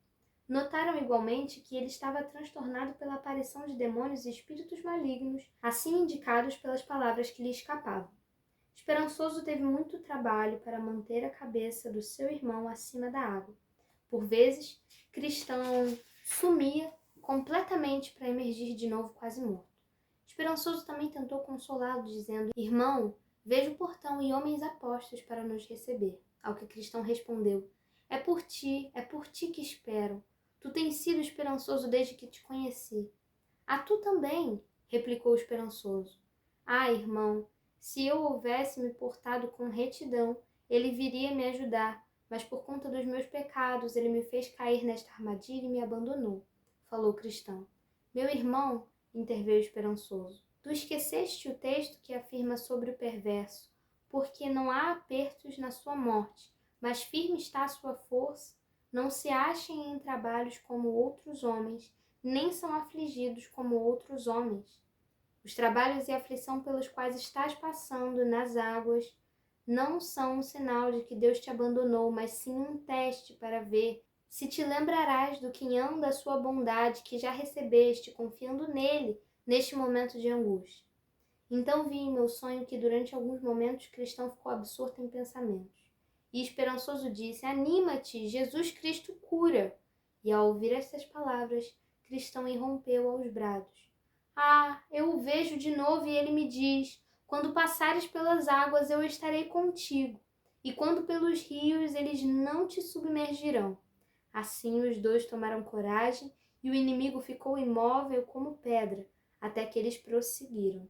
Notaram igualmente que ele estava transtornado pela aparição de demônios e espíritos malignos, assim indicados pelas palavras que lhe escapavam. Esperançoso teve muito trabalho para manter a cabeça do seu irmão acima da água. Por vezes, Cristão sumia completamente para emergir de novo quase morto. Esperançoso também tentou consolá-lo, dizendo: "Irmão, vejo o portão e homens apostos para nos receber." Ao que Cristão respondeu: é por ti que espero. Tu tens sido esperançoso desde que te conheci." "Ah, tu também", replicou o esperançoso. "Ah, irmão, se eu houvesse me portado com retidão, ele viria me ajudar, mas por conta dos meus pecados ele me fez cair nesta armadilha e me abandonou", falou Cristão. "Meu irmão", interveio esperançoso, "tu esqueceste o texto que afirma sobre o perverso, porque não há apertos na sua morte, mas firme está a sua força. Não se achem em trabalhos como outros homens, nem são afligidos como outros homens. Os trabalhos e aflição pelos quais estás passando nas águas não são um sinal de que Deus te abandonou, mas sim um teste para ver se te lembrarás do quinhão da sua bondade que já recebeste, confiando nele neste momento de angústia." Então vi em meu sonho que durante alguns momentos Cristão ficou absorto em pensamentos. E esperançoso disse: "Anima-te, Jesus Cristo cura." E ao ouvir estas palavras, Cristão irrompeu aos brados. "Ah, eu o vejo de novo e ele me diz: quando passares pelas águas eu estarei contigo, e quando pelos rios eles não te submergirão." Assim os dois tomaram coragem e o inimigo ficou imóvel como pedra, até que eles prosseguiram.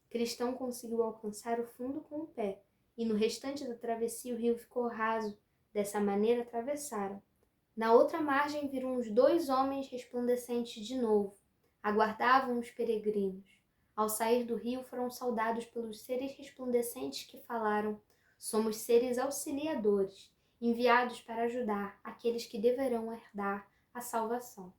Cristão conseguiu alcançar o fundo com o pé, e no restante da travessia o rio ficou raso. Dessa maneira atravessaram. Na outra margem viram os dois homens resplandecentes de novo. Aguardavam os peregrinos. Ao sair do rio foram saudados pelos seres resplandecentes que falaram: "Somos seres auxiliadores, enviados para ajudar aqueles que deverão herdar a salvação."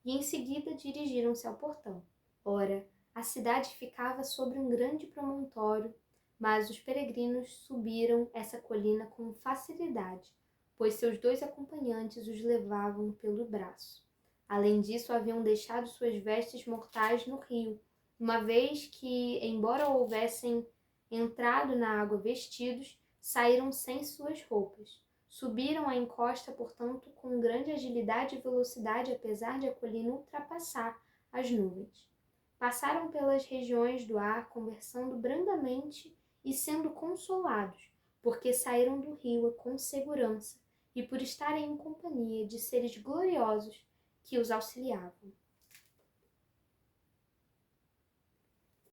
E em seguida dirigiram-se ao portão. Ora, a cidade ficava sobre um grande promontório, mas os peregrinos subiram essa colina com facilidade, pois seus dois acompanhantes os levavam pelo braço. Além disso, haviam deixado suas vestes mortais no rio, uma vez que, embora houvessem entrado na água vestidos, saíram sem suas roupas. Subiram a encosta, portanto, com grande agilidade e velocidade, apesar de a colina ultrapassar as nuvens. Passaram pelas regiões do ar, conversando brandamente e sendo consolados, porque saíram do rio com segurança e por estarem em companhia de seres gloriosos que os auxiliavam.